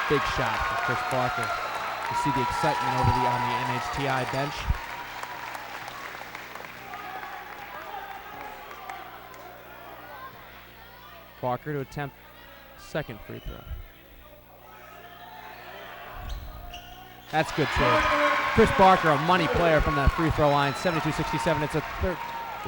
Big shot for Chris Barker. You see the excitement on the NHTI bench. Barker to attempt second free throw. That's good save. Chris Barker, a money player from that free throw line. 72-67. It's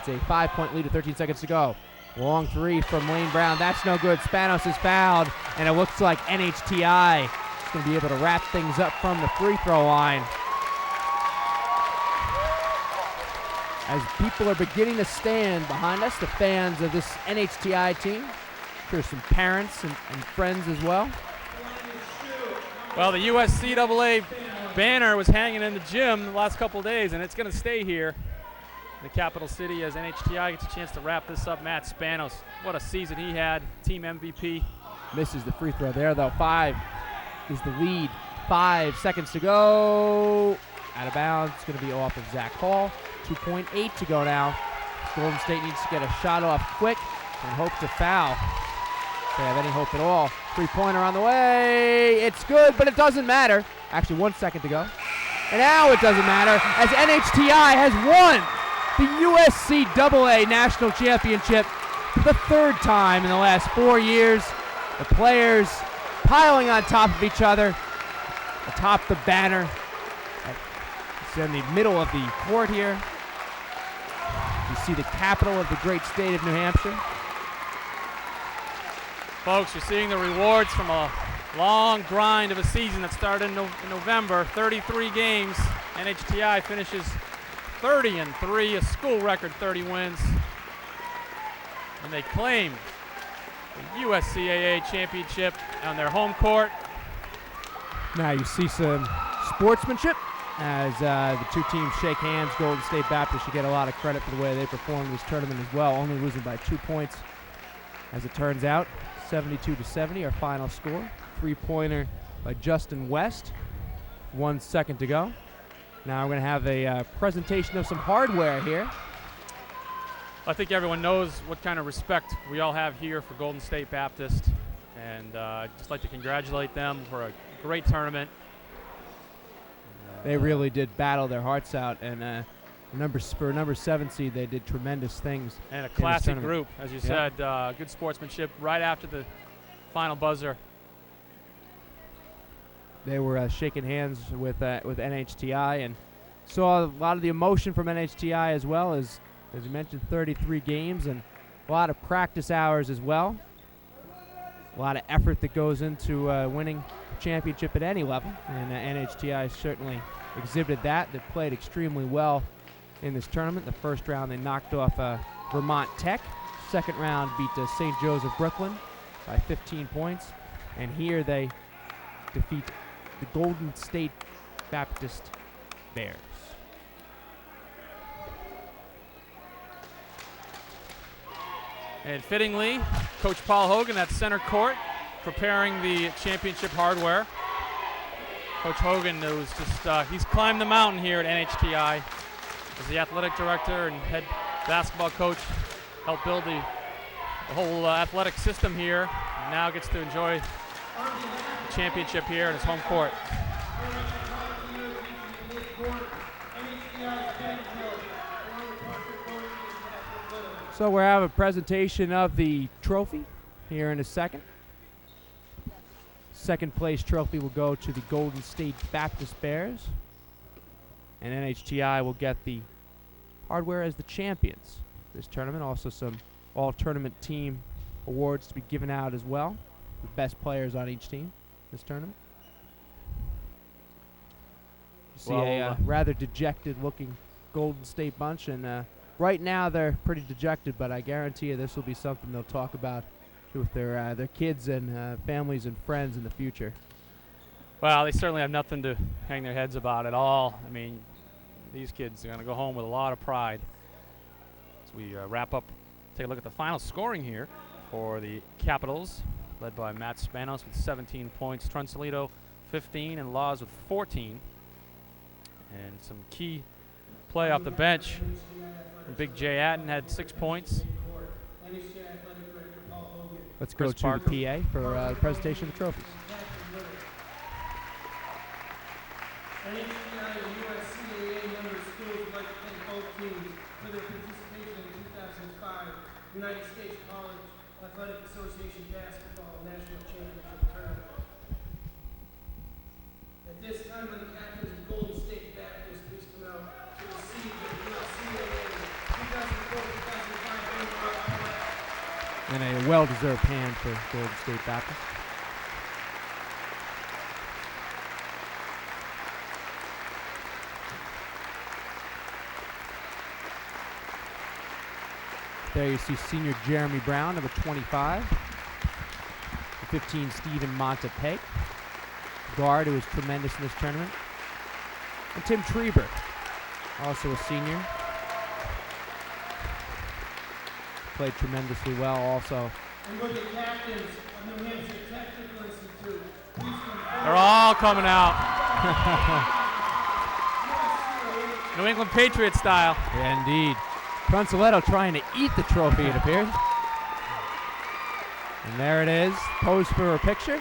a 5-point lead with 13 seconds to go. Long three from Lane Brown. That's no good. Spanos is fouled, and it looks like NHTI is going to be able to wrap things up from the free throw line. As people are beginning to stand behind us, the fans of this NHTI team. There's some parents and friends as well. Well, the USCAA banner was hanging in the gym the last couple of days, and it's going to stay here in the capital city as NHTI gets a chance to wrap this up. Matt Spanos, what a season he had, team MVP. Misses the free throw there, though. 5 is the lead. 5 seconds to go. Out of bounds. It's going to be off of Zach Hall. 2.8 to go now. Golden State needs to get a shot off quick and hope to foul. If they have any hope at all. Three-pointer on the way. It's good, but it doesn't matter. Actually, 1 second to go. And now it doesn't matter as NHTI has won the USCAA National Championship for the 3rd time in the last 4 years. The players piling on top of each other atop the banner. It's in the middle of the court here. You see the capital of the great state of New Hampshire. Folks, you're seeing the rewards from a long grind of a season that started in November. 33 games. NHTI finishes 30-3, a school record 30 wins. And they claim the USCAA championship on their home court. Now you see some sportsmanship as the two teams shake hands. Golden State Baptist should get a lot of credit for the way they performed this tournament as well, only losing by 2 points as it turns out. 72-70, our final score. Three-pointer by Justin West. 1 second to go. Now we're going to have a presentation of some hardware here. I think everyone knows what kind of respect we all have here for Golden State Baptist, and I'd just like to congratulate them for a great tournament. They really did battle their hearts out, and for a number 7 seed, they did tremendous things. And a classic group, as you said. Good sportsmanship right after the final buzzer. They were shaking hands with NHTI and saw a lot of the emotion from NHTI as well as you mentioned, 33 games and a lot of practice hours as well. A lot of effort that goes into winning a championship at any level, and NHTI certainly exhibited that. They played extremely well in this tournament. The first round they knocked off Vermont Tech. Second round beat St. Joseph Brooklyn by 15 points. And here they defeat the Golden State Baptist Bears. And fittingly, Coach Paul Hogan at center court preparing the championship hardware. Coach Hogan knows he's climbed the mountain here at NHTI as the athletic director and head basketball coach, helped build the whole athletic system here, and now gets to enjoy the championship here in his home court. So we'll have a presentation of the trophy here in a second. Second place trophy will go to the Golden State Baptist Bears. And NHTI will get the hardware as the champions this tournament. Also some all-tournament team awards to be given out as well. The best players on each team this tournament. You see a rather dejected-looking Golden State bunch, and right now they're pretty dejected, but I guarantee you this will be something they'll talk about with their kids and families and friends in the future. Well, they certainly have nothing to hang their heads about at all. I mean, these kids are going to go home with a lot of pride. As we wrap up, take a look at the final scoring here for the Capitals, led by Matt Spanos with 17 points, Trunsalito 15, and Laws with 14. And some key play off the bench. Big Jay Atten had 6 points. Let's go to the PA for the presentation of the trophies. NHTI and USCAA member schools would like to thank both teams for their participation in the 2005 United States College Athletic Association Basketball National Championship Tournament. At this time, when the captains of Golden State Baptist, please come out to receive the USCAA 2004-2005 runner-up. And a well-deserved hand for Golden State Baptist. There you see senior Jeremy Brown, number 25. The 15, Stephen Montepeg, guard, who was tremendous in this tournament. And Tim Trieber, also a senior. Played tremendously well also. And with the captains of New Hampshire Technical Institute, They're all coming out. New England Patriot style. Yeah, indeed. Consoletto trying to eat the trophy, it appears. And there it is. Pose for a picture.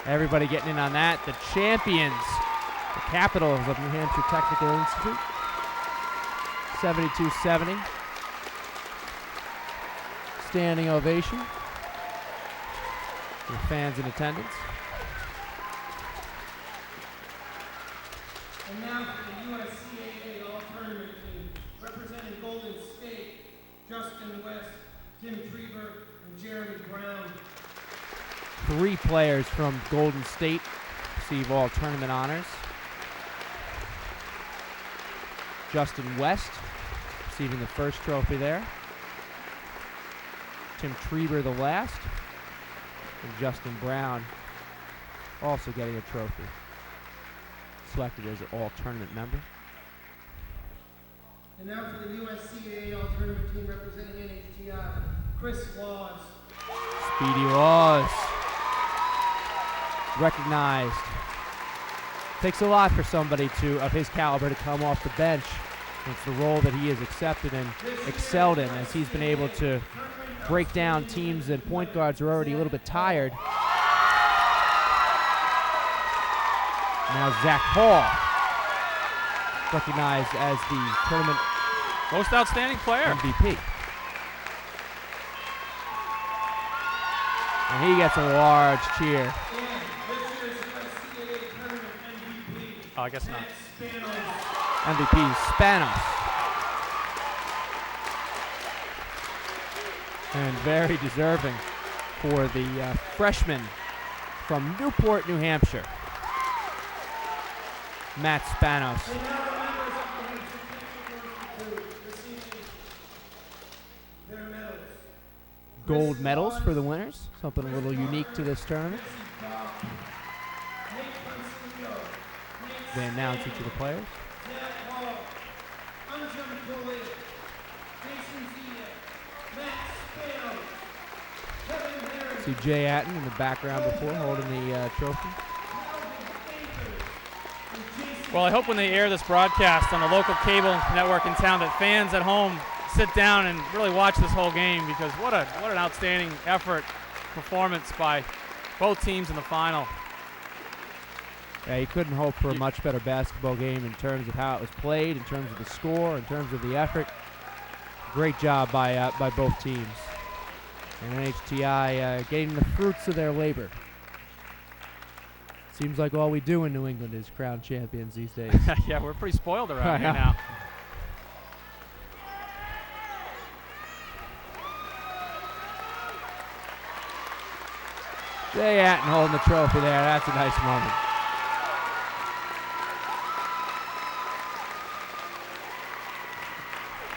Everybody getting in on that. The champions, the Capitals of New Hampshire Technical Institute. 72-70. Standing ovation. With fans in attendance. And now for the USCAA All-Tournament team, representing Golden State, Justin West, Tim Trieber, and Jeremy Brown. 3 players from Golden State receive all tournament honors. Justin West receiving the first trophy there. Tim Trieber the last. And Justin Brown also getting a trophy. Selected as an all-tournament member. And now for the USCAA All-Tournament team representing NHTI, Chris Laws. Speedy Laws. Recognized. Takes a lot for somebody of his caliber to come off the bench. It's the role that he has accepted and excelled in, as he's been able to break down teams and point guards who are already a little bit tired. Now Zach Hall, recognized as the tournament Most outstanding player. MVP. And he gets a large cheer. And this year's USCAA Tournament MVP, Oh, I guess not. MVP Spanos. And very deserving for the freshman from Newport, New Hampshire, Matt Spanos. And now the members of the Hampshire Technical Institute receiving their medals. Gold medals for the winners, something a little unique to this tournament. They announce each of the players. Zach Hall, Anjum Tully, Jason Zia, Matt Spano, Kevin Harris, See Jay Atten in the background before, holding the trophy. Well, I hope when they air this broadcast on the local cable network in town that fans at home sit down and really watch this whole game, because what an outstanding effort, performance by both teams in the final. Yeah, you couldn't hope for a much better basketball game in terms of how it was played, in terms of the score, in terms of the effort. Great job by both teams. And NHTI getting the fruits of their labor. Seems like all we do in New England is crown champions these days. Yeah, we're pretty spoiled around here now. Jay Atten holding the trophy there. That's a nice moment.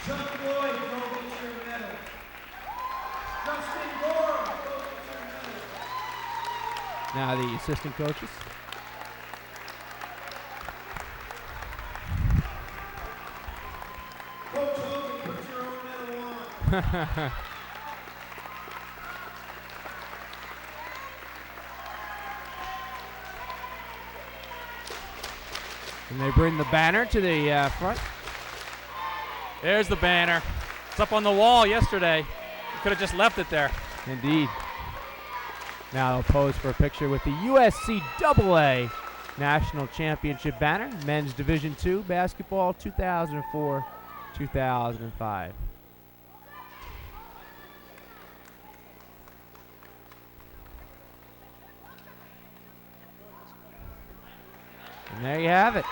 Chuck Boyd, Goldie medal. Justin Gore, Goldie medal. Now the assistant coaches. Coach Hogan, put your own medal on. And they bring the banner to the front. There's the banner. It's up on the wall yesterday. You could have just left it there. Indeed. Now they'll pose for a picture with the USCAA National Championship banner, Men's Division II Basketball 2004-2005. And there you have it.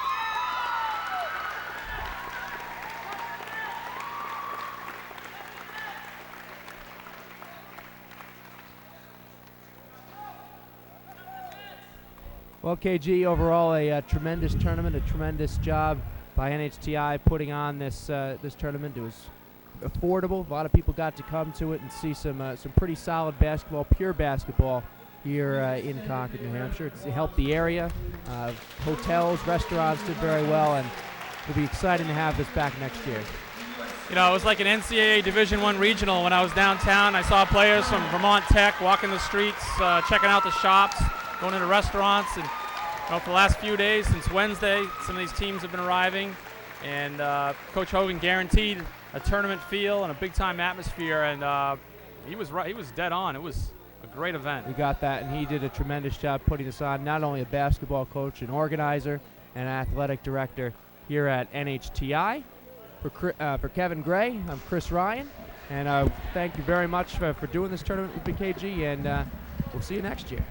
Well, KG, overall a tremendous tournament, a tremendous job by NHTI putting on this this tournament. It was affordable. A lot of people got to come to it and see some pretty solid basketball, pure basketball here in Concord, New Hampshire. It's helped the area. Hotels, restaurants did very well, and it'll be exciting to have this back next year. You know, it was like an NCAA Division I regional. When I was downtown, I saw players from Vermont Tech walking the streets, checking out the shops, going into restaurants. And for the last few days, since Wednesday, some of these teams have been arriving. And Coach Hogan guaranteed a tournament feel and a big-time atmosphere. And he was right. He was dead on. It was a great event. We got that, and he did a tremendous job putting us on. Not only a basketball coach, an organizer, and athletic director here at NHTI. For Kevin Gray, I'm Chris Ryan, and thank you very much for doing this tournament with BKG, and we'll see you next year.